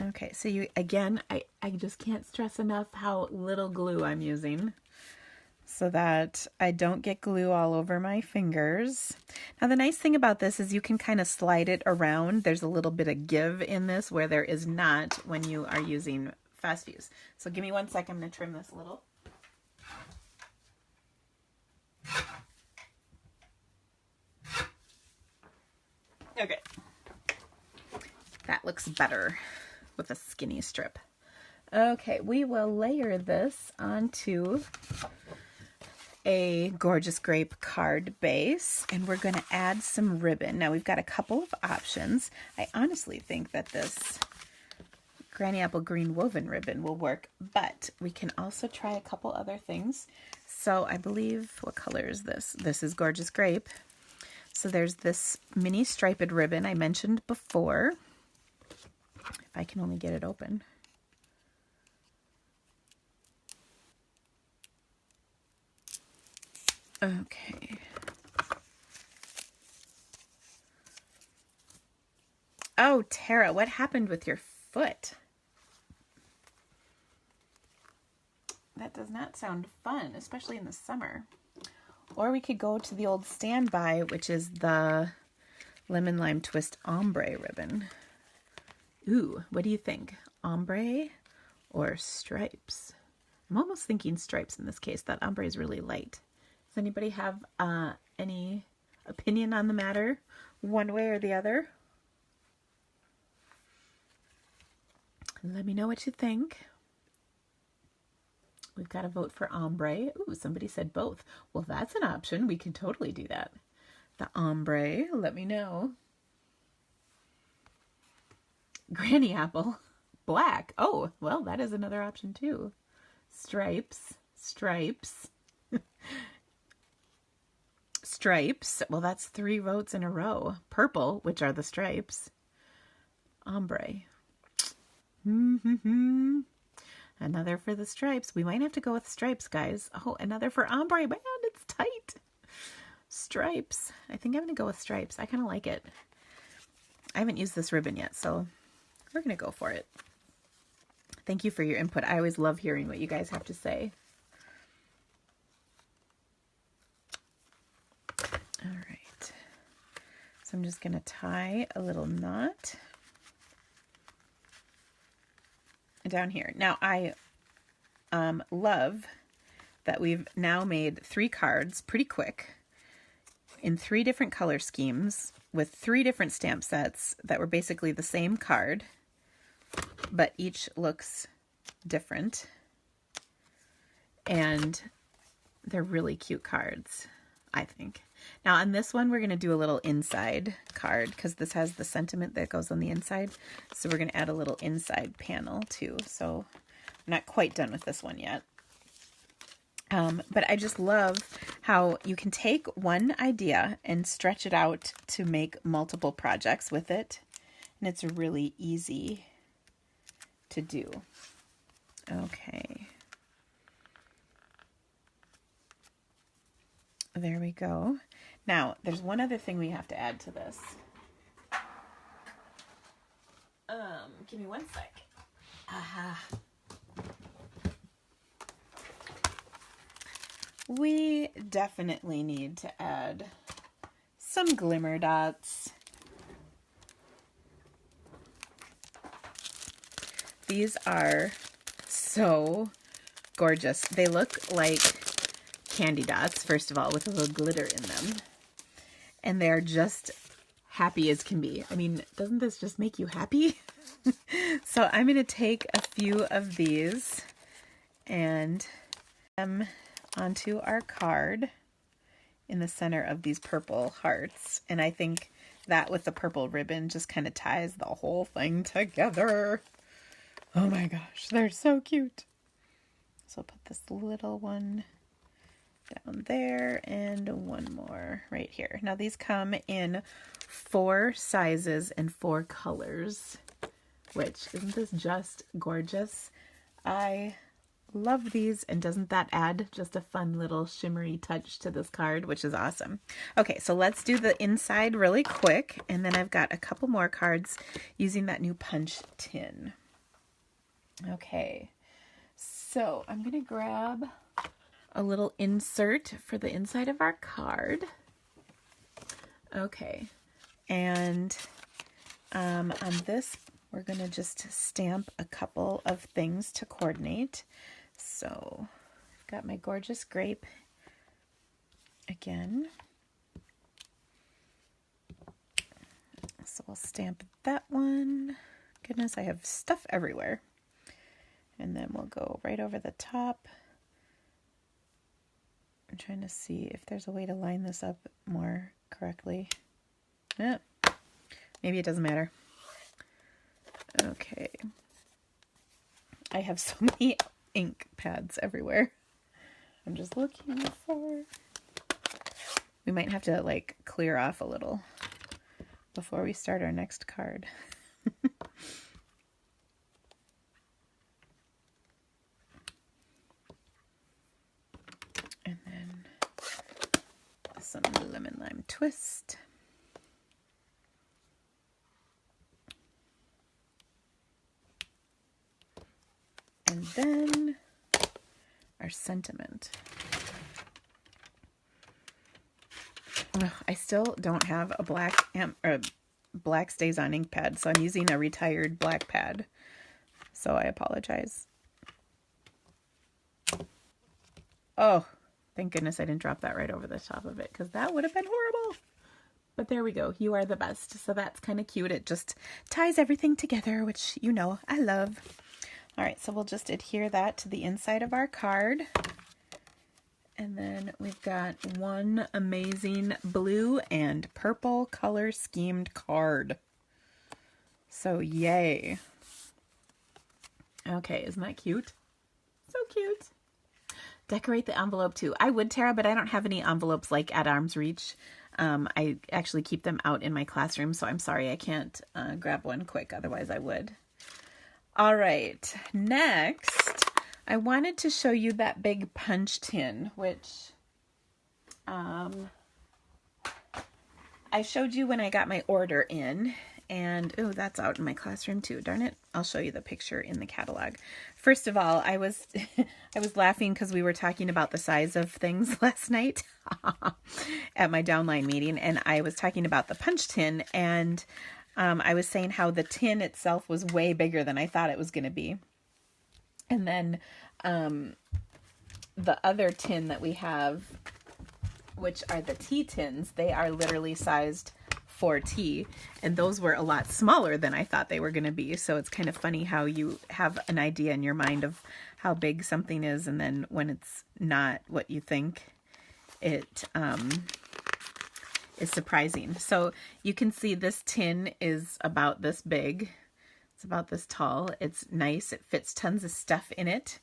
Okay, so you, again, I just can't stress enough how little glue I'm using so that I don't get glue all over my fingers. Now, the nice thing about this is you can kind of slide it around. There's a little bit of give in this where there is not when you are using Fast Fuse. So give me 1 second, I'm going to trim this a little. Okay. That looks better with a skinny strip. Okay, we will layer this onto a Gorgeous Grape card base, and we're going to add some ribbon. Now, we've got a couple of options. I honestly think that this Granny Apple Green woven ribbon will work, but we can also try a couple other things. So I believe, what color is this? This is Gorgeous Grape. So there's this mini striped ribbon I mentioned before. If I can only get it open. Okay. Oh, Tara, what happened with your foot? That does not sound fun, especially in the summer. Or we could go to the old standby, which is the Lemon Lime Twist Ombre ribbon. Ooh, what do you think? Ombre or stripes? I'm almost thinking stripes in this case. That ombre is really light. Does anybody have any opinion on the matter, one way or the other? Let me know what you think. We've got to vote for ombre. Ooh, somebody said both. Well, that's an option. We can totally do that. The ombre, let me know. Granny Apple, black. Oh, well, that is another option too. Stripes, stripes. Stripes, well, that's 3 votes in a row. Purple, which are the stripes. Ombre. Another for the stripes. We might have to go with stripes, guys. Oh, another for ombre. Man, it's tight. Stripes. I think I'm going to go with stripes. I kind of like it. I haven't used this ribbon yet, so we're going to go for it. Thank you for your input. I always love hearing what you guys have to say. All right. So I'm just going to tie a little knot down here. Now, I love that we've now made 3 cards pretty quick in 3 different color schemes with 3 different stamp sets that were basically the same card, but each looks different. And they're really cute cards, I think. Now on this one, we're going to do a little inside card because this has the sentiment that goes on the inside. So we're going to add a little inside panel too. So I'm not quite done with this one yet. But I just love how you can take one idea and stretch it out to make multiple projects with it. And it's really easy to do. Okay. There we go. Now, there's one other thing we have to add to this. Give me 1 sec. Aha. We definitely need to add some glimmer dots. These are so gorgeous. They look like candy dots, first of all, with a little glitter in them. And they're just happy as can be. I mean, doesn't this just make you happy? So I'm going to take a few of these and them onto our card in the center of these purple hearts. And I think that with the purple ribbon just kind of ties the whole thing together. Oh my gosh, they're so cute. So I'll put this little one down there and one more right here. Now these come in 4 sizes and 4 colors, which isn't this just gorgeous? I love these, and doesn't that add just a fun little shimmery touch to this card, which is awesome. Okay, so let's do the inside really quick, and then I've got a couple more cards using that new punch tin. Okay, so I'm going to grab a little insert for the inside of our card. Okay, and on this, we're going to just stamp a couple of things to coordinate. So I've got my gorgeous grape again. So we'll stamp that one. Goodness, I have stuff everywhere. And then we'll go right over the top. I'm trying to see if there's a way to line this up more correctly. Maybe it doesn't matter. Okay. I have so many ink pads everywhere. I'm just looking for... We might have to like clear off a little before we start our next card. And then some lemon lime twist. And then our sentiment. Ugh, I still don't have a black stays on ink pad, so I'm using a retired black pad. So I apologize. Oh, thank goodness I didn't drop that right over the top of it, because that would have been horrible. But there we go. You are the best. So that's kind of cute. It just ties everything together, which you know I love. All right, so we'll just adhere that to the inside of our card. And then we've got one amazing blue and purple color schemed card. So yay. Okay, isn't that cute? So cute. Decorate the envelope too. I would, Tara, but I don't have any envelopes like at arm's reach. I actually keep them out in my classroom, so I'm sorry I can't grab one quick. Otherwise I would. All right, next, I wanted to show you that big punch tin, which I showed you when I got my order in. And, oh, that's out in my classroom too. Darn it. I'll show you the picture in the catalog. First of all, I was laughing because we were talking about the size of things last night at my downline meeting. And I was talking about the punch tin. And I was saying how the tin itself was way bigger than I thought it was going to be. And then the other tin that we have, which are the tea tins, they are literally sized for tea, and those were a lot smaller than I thought they were going to be. So it's kind of funny how you have an idea in your mind of how big something is, and then when it's not what you think, it is surprising. So you can see this tin is about this big. It's about this tall. It's nice. It fits tons of stuff in it.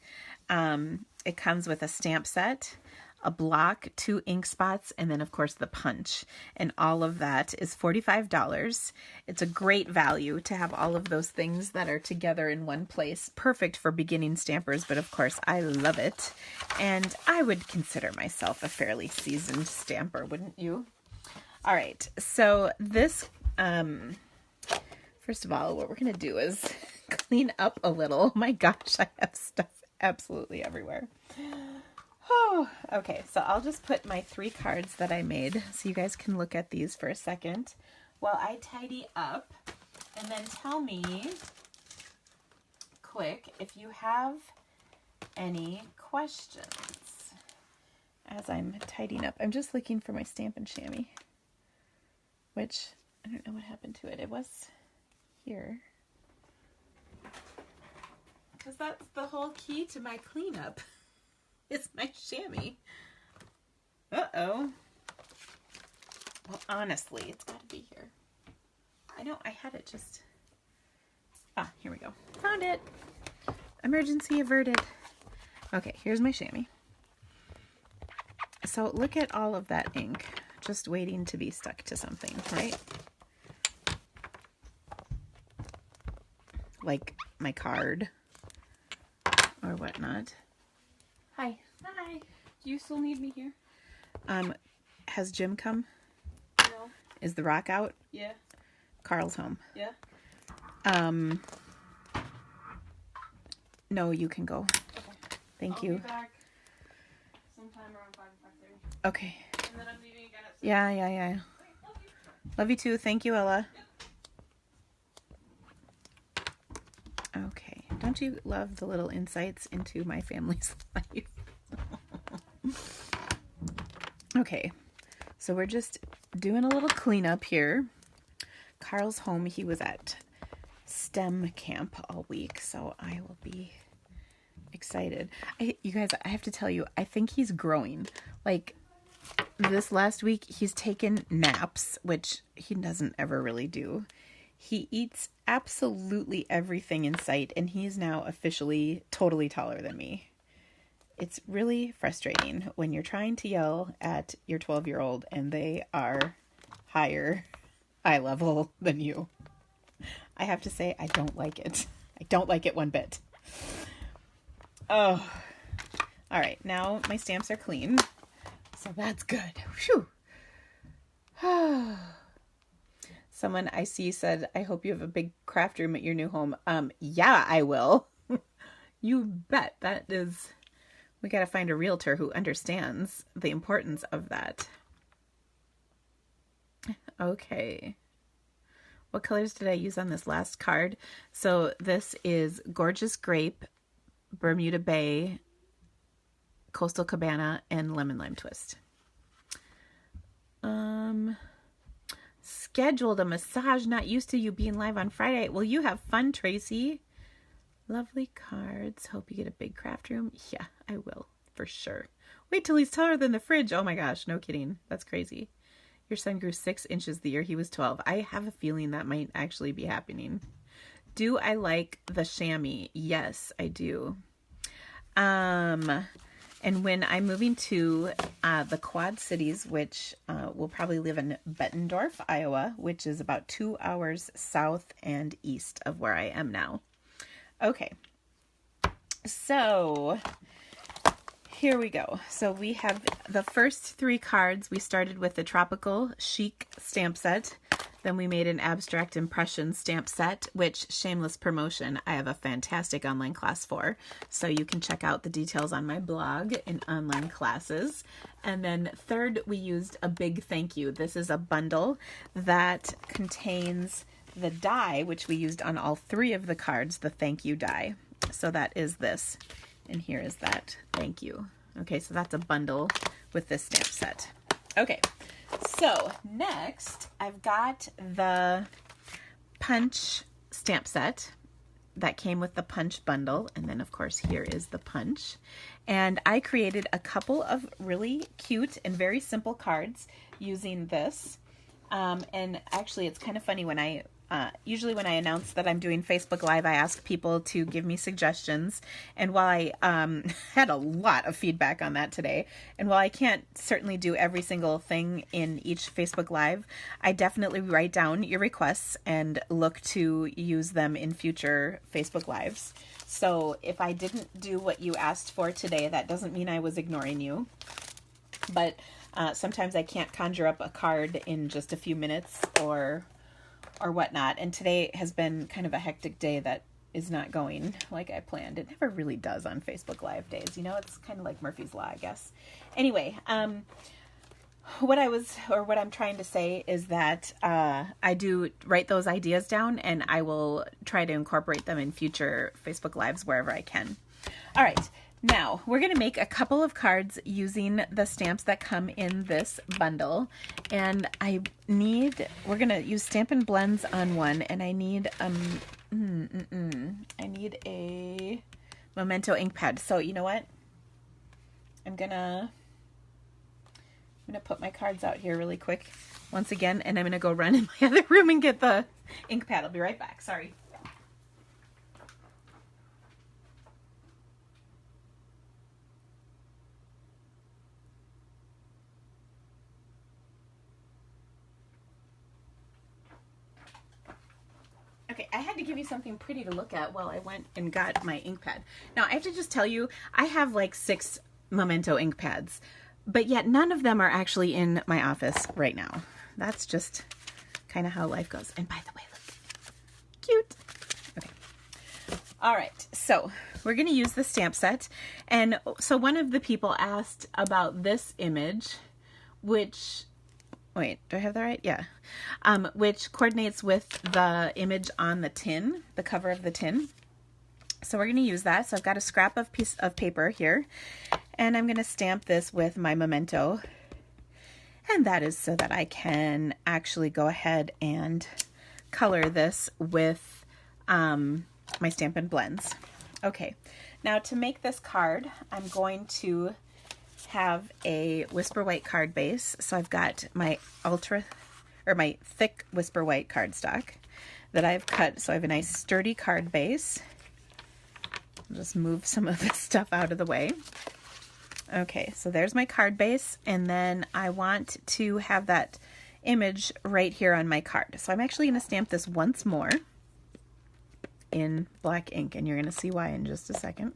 It comes with a stamp set, a block, 2 ink spots, and then of course the punch. And all of that is $45. It's a great value to have all of those things that are together in one place. Perfect for beginning stampers, but of course I love it. And I would consider myself a fairly seasoned stamper, wouldn't you? All right, so this, first of all, what we're going to do is clean up a little. Oh my gosh, I have stuff absolutely everywhere. Oh, okay, so I'll just put my 3 cards that I made so you guys can look at these for a second while I tidy up, and then tell me quick if you have any questions as I'm tidying up. I'm just looking for my Stampin' Chamois, which I don't know what happened to it. It was here. Because that's the whole key to my cleanup. It's my chamois. Uh-oh. Well, honestly, it's got to be here. I know, I had it just... Ah, here we go. Found it. Emergency averted. Okay, here's my chamois. So look at all of that ink just waiting to be stuck to something, right? Like my card or whatnot. Hi. Hi. Do you still need me here? Has Jim come? No. Is the rock out? No, you can go. Okay. Thank I'll you. be back sometime around 5, 5:30. Okay. And then I'm leaving again at 6. Yeah. Okay, love you. Love you too. Thank you, Ella. Okay. Don't you love the little insights into my family's life? Okay. So we're just doing a little cleanup here. Carl's home. He was at STEM camp all week, so I will be excited. You guys, I have to tell you, I think he's growing. Like, this last week, he's taken naps, which he doesn't ever really do. He eats absolutely everything in sight, and he's now officially totally taller than me. It's really frustrating when you're trying to yell at your 12-year-old and they are eye level than you. I have to say, I don't like it. I don't like it one bit. Oh. All right, now my stamps are clean. So that's good. Whew. Someone I see said, I hope you have a big craft room at your new home. Yeah, I will. You bet. That is, we got to find a realtor who understands the importance of that. Okay. What colors did I use on this last card? So this is Gorgeous Grape, Bermuda Bay, Coastal Cabana, and Lemon Lime Twist. Scheduled a massage, not used to you being live on Friday. Well, you have fun, Tracy. Lovely cards. Hope you get a big craft room. Yeah, I will, for sure. Wait till he's taller than the fridge. Oh my gosh, no kidding. That's crazy. Your son grew 6 inches the year he was 12. I have a feeling that might actually be happening. Do I like the chamois? Yes, I do. And when I'm moving to the Quad Cities, which will probably live in Bettendorf, Iowa, which is about 2 hours south and east of where I am now. Okay, so here we go. So we have the first 3 cards. We started with the Tropical Chic stamp set. Then we made an Abstract Impression stamp set, which, shameless promotion, I have a fantastic online class for. So you can check out the details on my blog in online classes. And then third, we used a big thank you. This is a bundle that contains the die, which we used on all 3 of the cards, the thank you die. So that is this. And here is that thank you. Okay, so that's a bundle with this stamp set. Okay. So next, I've got the Punch stamp set that came with the Punch bundle. And then, of course, here is the Punch. And I created a couple of really cute and very simple cards using this. And actually, it's kind of funny when I usually when I announce that I'm doing Facebook Live, I ask people to give me suggestions. And while I had a lot of feedback on that today, and while I can't certainly do every single thing in each Facebook Live, I definitely write down your requests and look to use them in future Facebook Lives. So if I didn't do what you asked for today, that doesn't mean I was ignoring you. But sometimes I can't conjure up a card in just a few minutes or whatnot. And today has been kind of a hectic day that is not going like I planned. It never really does on Facebook Live days. You know, it's kind of like Murphy's Law, I guess. Anyway, what I'm trying to say is that I do write those ideas down and I will try to incorporate them in future Facebook Lives wherever I can. All right. Now, we're going to make a couple of cards using the stamps that come in this bundle. And we're going to use Stampin' Blends on one, and I need I need a Memento ink pad. So, you know what? I'm going to put my cards out here really quick once again, and I'm going to go run in my other room and get the ink pad. I'll be right back. Sorry. Okay, I had to give you something pretty to look at while I went and got my ink pad. Now, I have to just tell you, I have like 6 Memento ink pads, but yet none of them are actually in my office right now. That's just kind of how life goes. And by the way, look, cute. Okay. All right, so we're going to use the stamp set. And so one of the people asked about this image, which, wait, do I have that right? Yeah. Which coordinates with the image on the tin, the cover of the tin. So we're going to use that. So I've got a scrap of piece of paper here, and I'm going to stamp this with my Memento. And that is so that I can actually go ahead and color this with my Stampin' Blends. Okay, now to make this card, I'm going to have a Whisper White card base. So I've got my my thick Whisper White cardstock that I've cut. So I have a nice sturdy card base. I'll just move some of this stuff out of the way. Okay, so there's my card base, and then I want to have that image right here on my card. So I'm actually going to stamp this once more in black ink, and you're going to see why in just a second.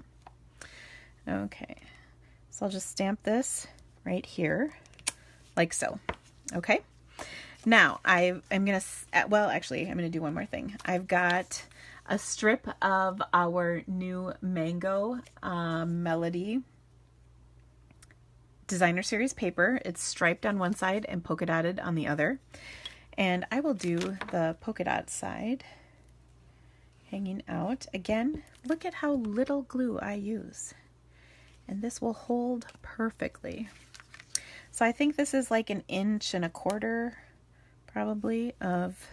Okay, so I'll just stamp this right here, like so. Okay, now I'm going to, well, actually, I'm going to do one more thing. I've got a strip of our new Mango Melody Designer Series paper. It's striped on one side and polka dotted on the other. And I will do the polka dot side hanging out. Again, look at how little glue I use. And this will hold perfectly. So I think this is like 1.25 inches probably of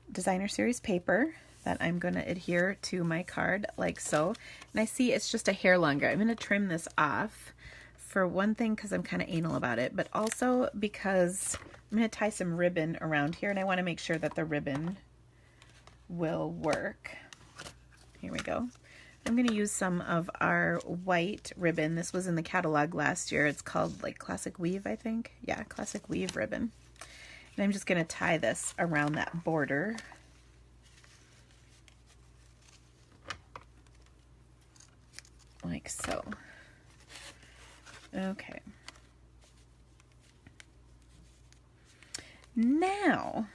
Designer Series paper that I'm going to adhere to my card like so. And I see it's just a hair longer. I'm going to trim this off. For one thing, because I'm kind of anal about it, but also because I'm going to tie some ribbon around here, and I want to make sure that the ribbon will work. Here we go. I'm going to use some of our white ribbon. This was in the catalog last year. It's called like Classic Weave, I think. Yeah, Classic Weave ribbon. And I'm just going to tie this around that border. Like so. Okay. Now,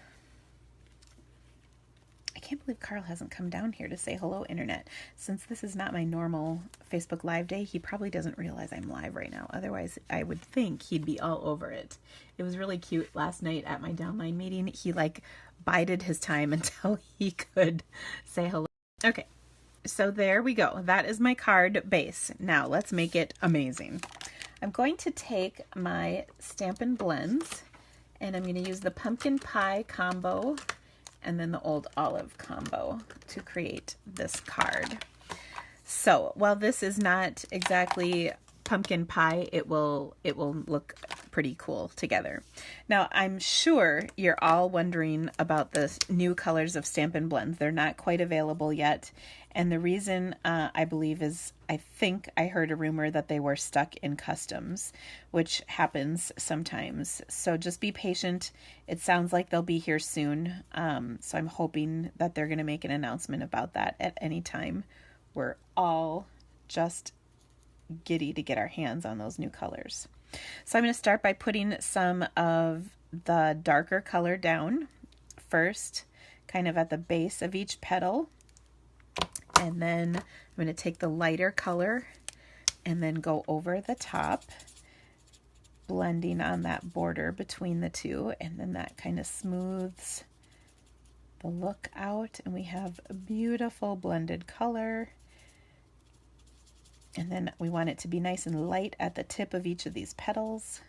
I can't believe Carl hasn't come down here to say hello, Internet. Since this is not my normal Facebook Live day, he probably doesn't realize I'm live right now. Otherwise, I would think he'd be all over it. It was really cute last night at my downline meeting. He like bided his time until he could say hello. Okay, so there we go. That is my card base. Now, let's make it amazing. I'm going to take my Stampin' Blends, and I'm going to use the Pumpkin Pie combo and then the Old Olive combo to create this card. So while this is not exactly pumpkin pie, it will look pretty cool together. Now, I'm sure you're all wondering about the new colors of Stampin' Blends. They're not quite available yet. And the reason I believe is I think I heard a rumor that they were stuck in customs, which happens sometimes. So just be patient. It sounds like they'll be here soon. So I'm hoping that they're going to make an announcement about that at any time. We're all just giddy to get our hands on those new colors. So I'm going to start by putting some of the darker color down first, kind of at the base of each petal. And then I'm going to take the lighter color and then go over the top, blending on that border between the two, and then that kind of smooths the look out, and we have a beautiful blended color. And then we want it to be nice and light at the tip of each of these petals.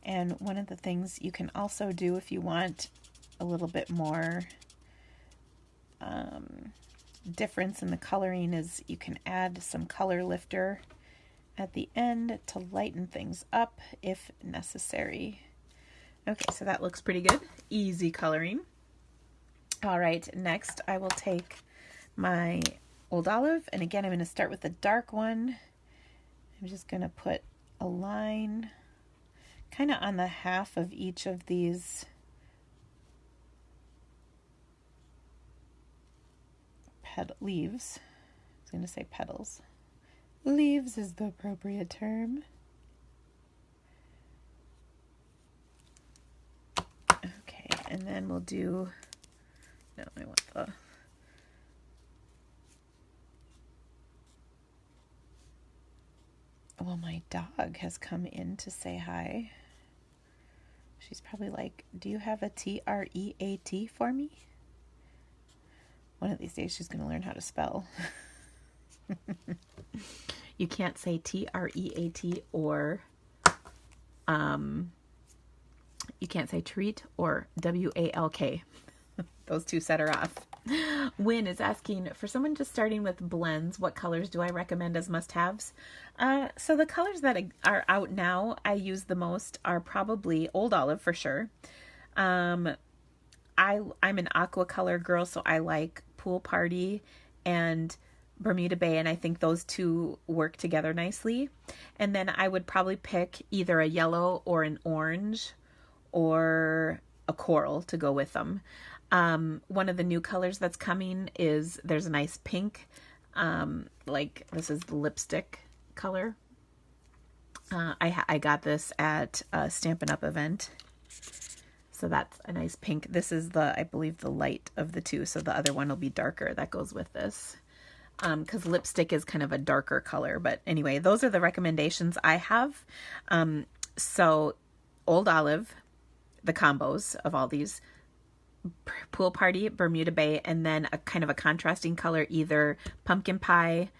And one of the things you can also do if you want a little bit more difference in the coloring is you can add some color lifter at the end to lighten things up if necessary. Okay, so that looks pretty good. Easy coloring. All right, next I will take my Old Olive, and again I'm going to start with the dark one. I'm just going to put a line kind of on the half of each of these leaves. I was going to say petals. Leaves is the appropriate term. Okay, and And we'll do, no, I want the, well, my dog has come in to say hi. She's probably like, do you have a TREAT for me? One of these days she's going to learn how to spell. You can't say TREAT or you can't say treat or WALK. Those two set her off. Wynn is asking, for someone just starting with blends, what colors do I recommend as must-haves? So the colors that are out now, I use the most are probably Old Olive for sure. I'm an aqua color girl, so I like Pool Party and Bermuda Bay, and I think those two work together nicely. And then I would probably pick either a yellow or an orange or a coral to go with them. One of the new colors that's coming is, there's a nice pink, like this is the lipstick color. I got this at a Stampin' Up event. So that's a nice pink. This is I believe the light of the two. So the other one will be darker. That goes with this. Because lipstick is kind of a darker color. But anyway, those are the recommendations I have. So Old Olive, the combos of all these, Pool Party, Bermuda Bay, and then a kind of a contrasting color, either Pumpkin Pie,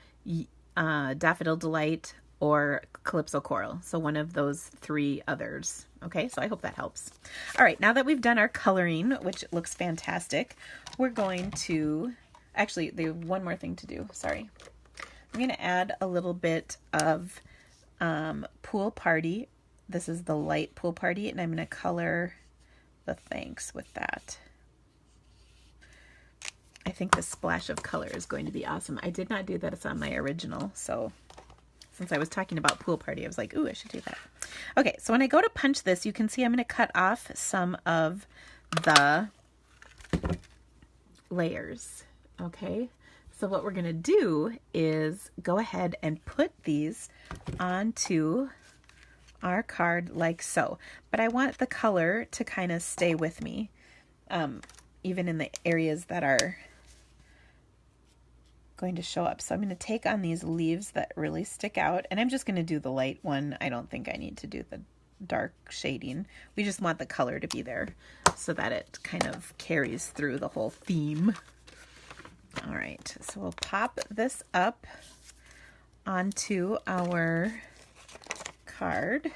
Daffodil Delight, or Calypso Coral. So one of those three others. Okay, so I hope that helps. All right, now that we've done our coloring, which looks fantastic, we're going to, actually, there's one more thing to do. Sorry. I'm going to add a little bit of Pool Party. This is the light Pool Party, and I'm going to color the thanks with that. I think the splash of color is going to be awesome. I did not do that. It's on my original, so since I was talking about Pool Party, I was like, ooh, I should do that. Okay, so when I go to punch this, you can see I'm going to cut off some of the layers, okay? So what we're going to do is go ahead and put these onto our card like so. But I want the color to kind of stay with me, even in the areas that are going to show up. So I'm going to take on these leaves that really stick out, and I'm just going to do the light one. I don't think I need to do the dark shading. We just want the color to be there so that it kind of carries through the whole theme. All right, so we'll pop this up onto our card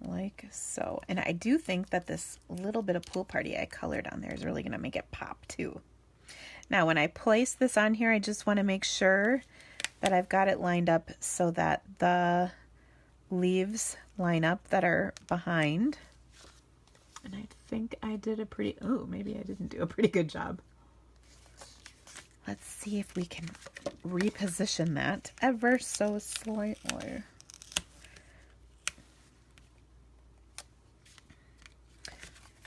like so. And I do think that this little bit of Pool Party I colored on there is really going to make it pop too. Now, when I place this on here, I just want to make sure that I've got it lined up so that the leaves line up that are behind. And I think I did a pretty, oh, maybe I didn't do a pretty good job. Let's see if we can reposition that ever so slightly.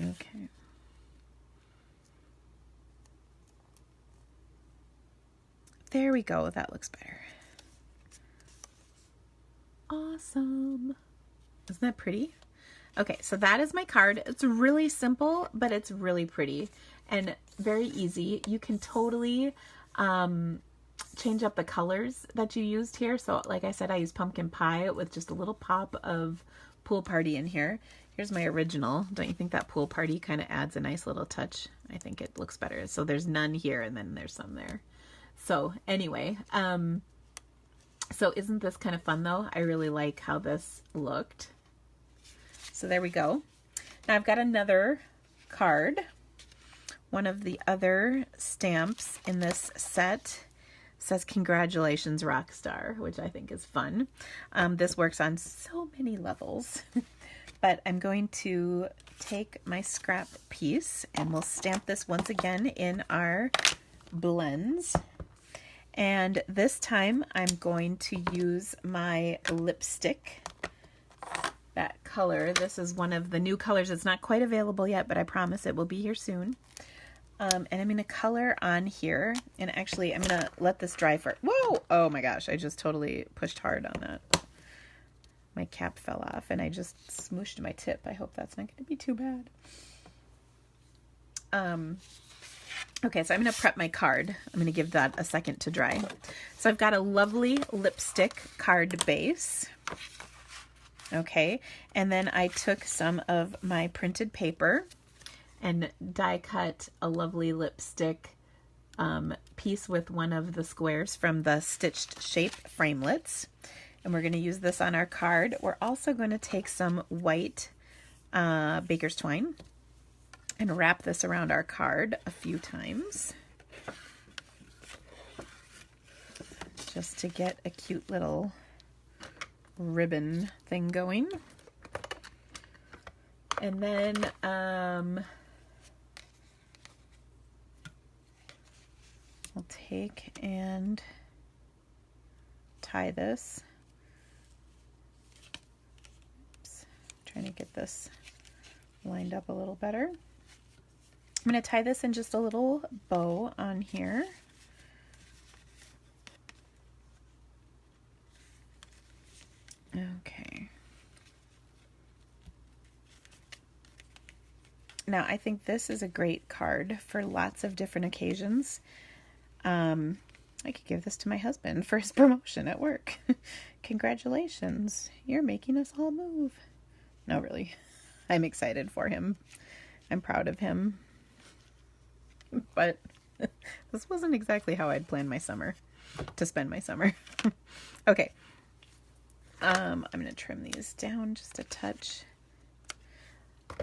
Okay. There we go. That looks better. Awesome. Isn't that pretty? Okay, so that is my card. It's really simple, but it's really pretty and very easy. You can totally change up the colors that you used here. So like I said, I used Pumpkin Pie with just a little pop of Pool Party in here. Here's my original. Don't you think that Pool Party kind of adds a nice little touch? I think it looks better. So there's none here and then there's some there. So anyway, so isn't this kind of fun though? I really like how this looked. So there we go. Now I've got another card. One of the other stamps in this set says, "Congratulations, Rockstar," which I think is fun. This works on so many levels. But I'm going to take my scrap piece and we'll stamp this once again in our blends. And this time I'm going to use my lipstick, that color. This is one of the new colors. It's not quite available yet, but I promise it will be here soon. And I'm going to color on here. And actually, I'm going to let this dry for... Whoa! Oh my gosh, I just totally pushed hard on that. My cap fell off and I just smooshed my tip. I hope that's not going to be too bad. Okay, so I'm going to prep my card. I'm going to give that a second to dry. So I've got a lovely lipstick card base. Okay, and then I took some of my printed paper and die cut a lovely lipstick piece with one of the squares from the Stitched Shape framelits. And we're going to use this on our card. We're also going to take some white baker's twine and wrap this around our card a few times, just to get a cute little ribbon thing going. And then I'll take and tie this. Oops, trying to get this lined up a little better. I'm going to tie this in just a little bow on here. Okay. Now, I think this is a great card for lots of different occasions. I could give this to my husband for his promotion at work. Congratulations, you're making us all move. No, really. I'm excited for him. I'm proud of him. But this wasn't exactly how I'd planned my summer, to spend my summer. Okay. I'm going to trim these down just a touch.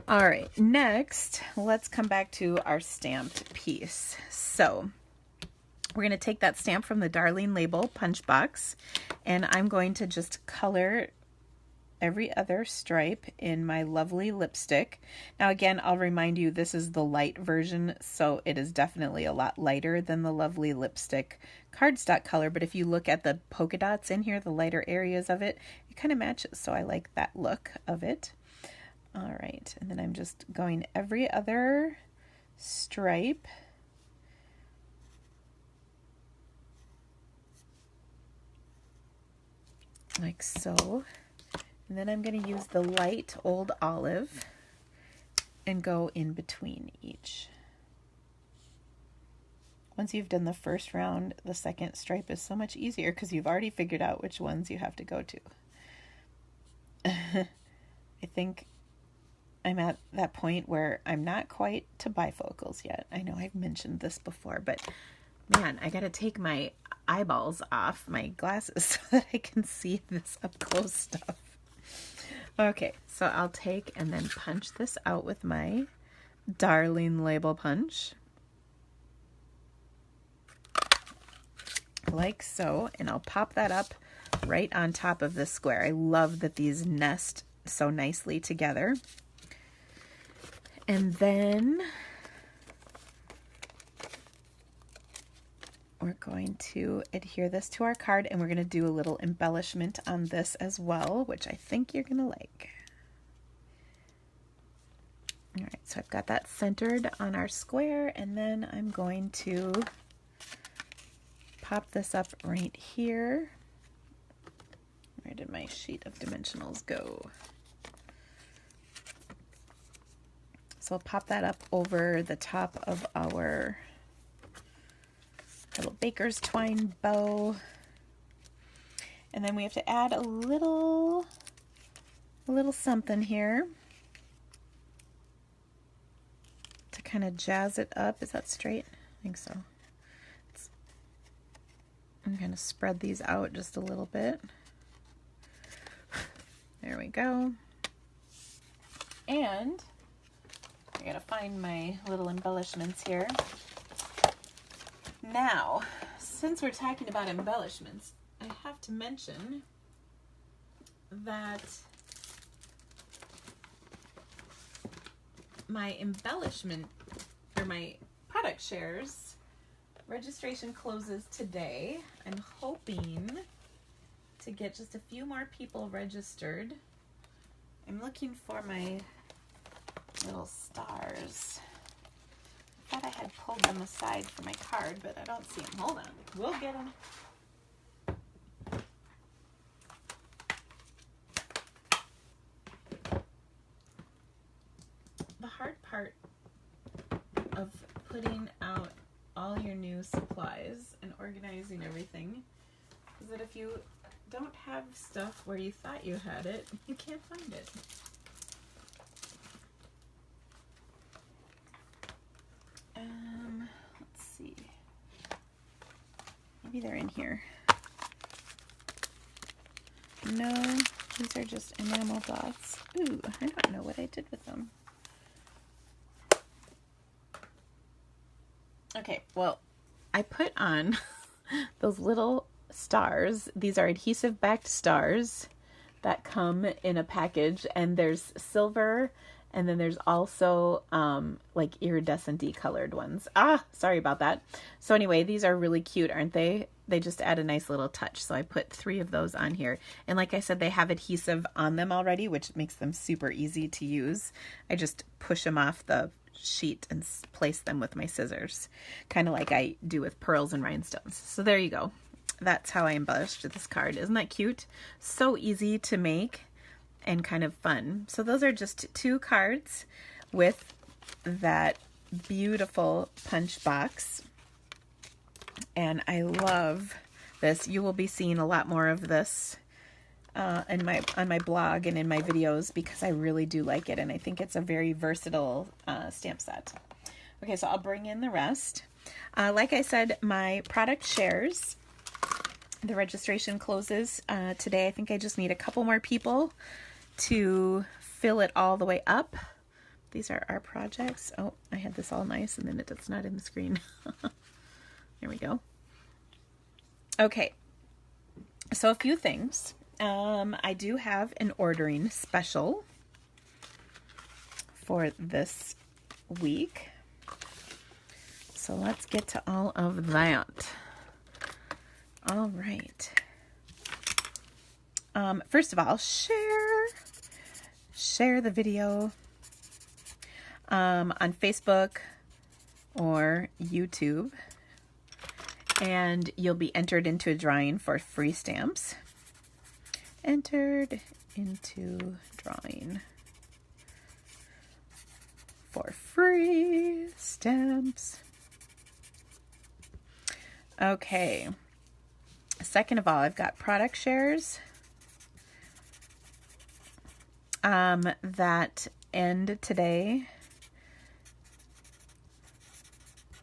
All right, next, let's come back to our stamped piece. So we're going to take that stamp from the Darling Label punch box, and I'm going to just color every other stripe in my lovely lipstick. Now again, I'll remind you, this is the light version, so it is definitely a lot lighter than the lovely lipstick cardstock color, but if you look at the polka dots in here, the lighter areas of it, it kind of matches, so I like that look of it. All right, and then I'm just going every other stripe. Like so. And then I'm going to use the light old olive and go in between each. Once you've done the first round, the second stripe is so much easier because you've already figured out which ones you have to go to. I think I'm at that point where I'm not quite to bifocals yet. I know I've mentioned this before, but man, I got to take my eyeballs off my glasses so that I can see this up close stuff. Okay, so I'll take and then punch this out with my Darling Label punch. Like so, and I'll pop that up right on top of this square. I love that these nest so nicely together. And then we're going to adhere this to our card, and we're going to do a little embellishment on this as well, which I think you're going to like. All right, so I've got that centered on our square, and then I'm going to pop this up right here. Where did my sheet of dimensionals go? So I'll pop that up over the top of our little baker's twine bow. And then we have to add a little something here to kind of jazz it up. Is that straight? I think so. I'm going to spread these out just a little bit. There we go. And I gotta find my little embellishments here. Now, since we're talking about embellishments, I have to mention that my embellishment, or my product shares, registration closes today. I'm hoping to get just a few more people registered. I'm looking for my little stars. I thought I had pulled them aside for my card, but I don't see them. Hold on. We'll get them. The hard part of of putting out all your new supplies and organizing everything is that if you don't have stuff where you thought you had it, you can't find it. Let's see. Maybe they're in here. No, these are just enamel dots. Ooh, I don't know what I did with them. Okay, well, I put on those little stars. These are adhesive backed stars that come in a package, and there's silver, and then there's also like iridescent-y colored ones. Sorry about that. So anyway, these are really cute, aren't they? They just add a nice little touch. So I put 3 of those on here. And like I said, they have adhesive on them already, which makes them super easy to use. I just push them off the sheet and place them with my scissors, kind of like I do with pearls and rhinestones. So there you go. That's how I embellished this card. Isn't that cute? So easy to make and kind of fun. So those are just 2 cards with that beautiful punch box. And I love this. You will be seeing a lot more of this on my blog and in my videos because I really do like it, and I think it's a very versatile stamp set. Okay, so I'll bring in the rest. Like I said, my product shares, the registration closes today. I think I just need a couple more people to fill it all the way up. These are our projects. Oh, I had this all nice and then it's not in the screen. Here we go. Okay, so a few things. I do have an ordering special for this week. So let's get to all of that. All right. First of all, share the video on Facebook or YouTube, and you'll be entered into a drawing for free stamps. Entered into drawing for free stamps. Okay. Second of all, I've got product shares that end today.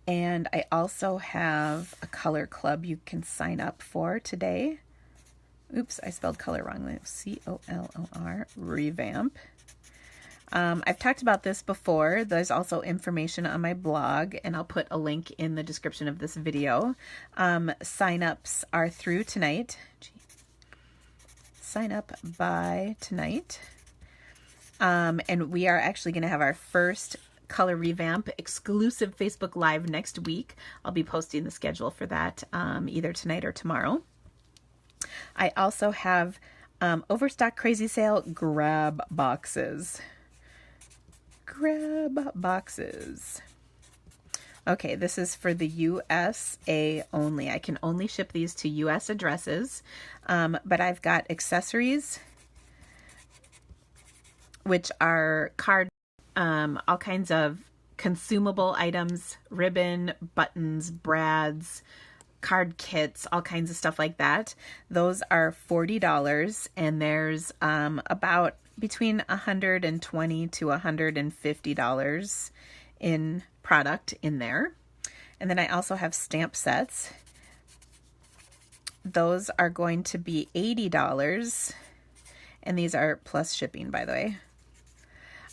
And I also have a color club you can sign up for today. Oops, I spelled color wrong. C-O-L-O-R, revamp. I've talked about this before. There's also information on my blog, and I'll put a link in the description of this video. Sign-ups are through tonight. Sign up by tonight. And we are actually going to have our first color revamp exclusive Facebook Live next week. I'll be posting the schedule for that either tonight or tomorrow. I also have Overstock Crazy Sale grab boxes. Grab boxes. Okay, this is for the USA only. I can only ship these to US addresses, but I've got accessories, which are card, all kinds of consumable items, ribbon, buttons, brads, card kits, all kinds of stuff like that. Those are $40, and there's about between $120 to $150 in product in there. And then I also have stamp sets. Those are going to be $80, and these are plus shipping, by the way.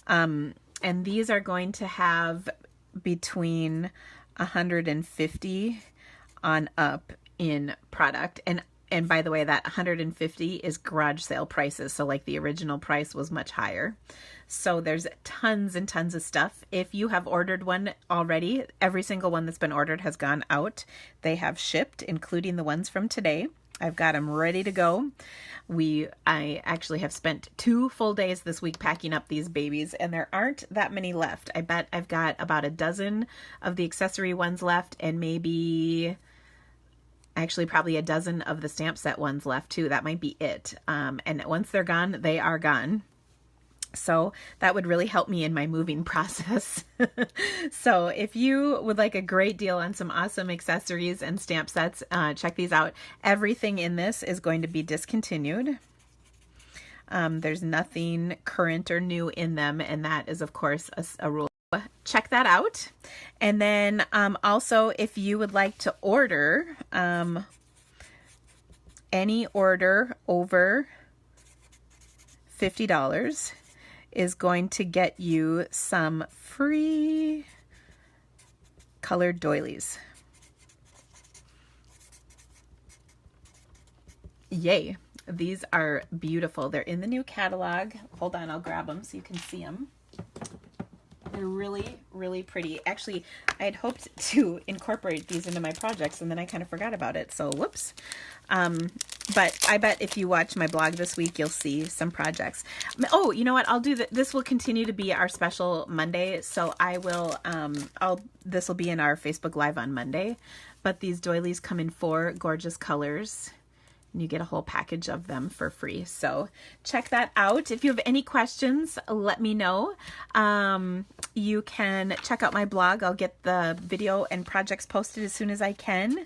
And these are going to have between $150 on up in product. And by the way, that $150 is garage sale prices. So like the original price was much higher. So there's tons and tons of stuff. If you have ordered one already, every single one that's been ordered has gone out. They have shipped, including the ones from today. I've got them ready to go. I actually have spent 2 full days this week packing up these babies, and there aren't that many left. I bet I've got about a dozen of the accessory ones left, and maybe actually probably a dozen of the stamp set ones left too. That might be it. And once they're gone, they are gone. So that would really help me in my moving process. So if you would like a great deal on some awesome accessories and stamp sets, check these out. Everything in this is going to be discontinued. There's nothing current or new in them, and that is, of course, a rule. Check that out. And then also, if you would like to order, any order over $50 is going to get you some free colored doilies. Yay. These are beautiful. They're in the new catalog. Hold on, I'll grab them so you can see them. They're really, really pretty. Actually, I had hoped to incorporate these into my projects, and then I kind of forgot about it, so whoops. But I bet if you watch my blog this week, you'll see some projects. Oh, you know what? I'll do that. This will continue to be our special Monday, so I will, this will be in our Facebook Live on Monday, but these doilies come in 4 gorgeous colors. And you get a whole package of them for free. So check that out. If you have any questions, let me know. You can check out my blog. I'll get the video and projects posted as soon as I can.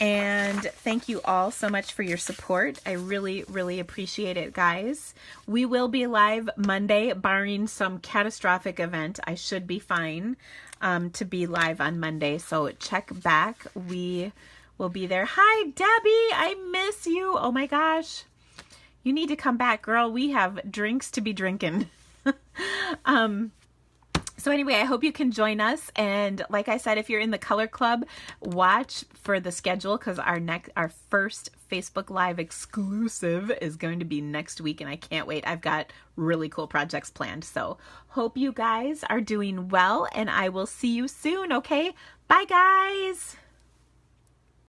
And thank you all so much for your support. I really, really appreciate it, guys. We will be live Monday, barring some catastrophic event. I should be fine to be live on Monday. So check back. We'll be there. Hi, Debbie. I miss you. Oh my gosh. You need to come back, girl. We have drinks to be drinking. So anyway, I hope you can join us. And like I said, if you're in the Color Club, watch for the schedule because our first Facebook Live exclusive is going to be next week, and I can't wait. I've got really cool projects planned. So hope you guys are doing well, and I will see you soon, okay? Bye, guys.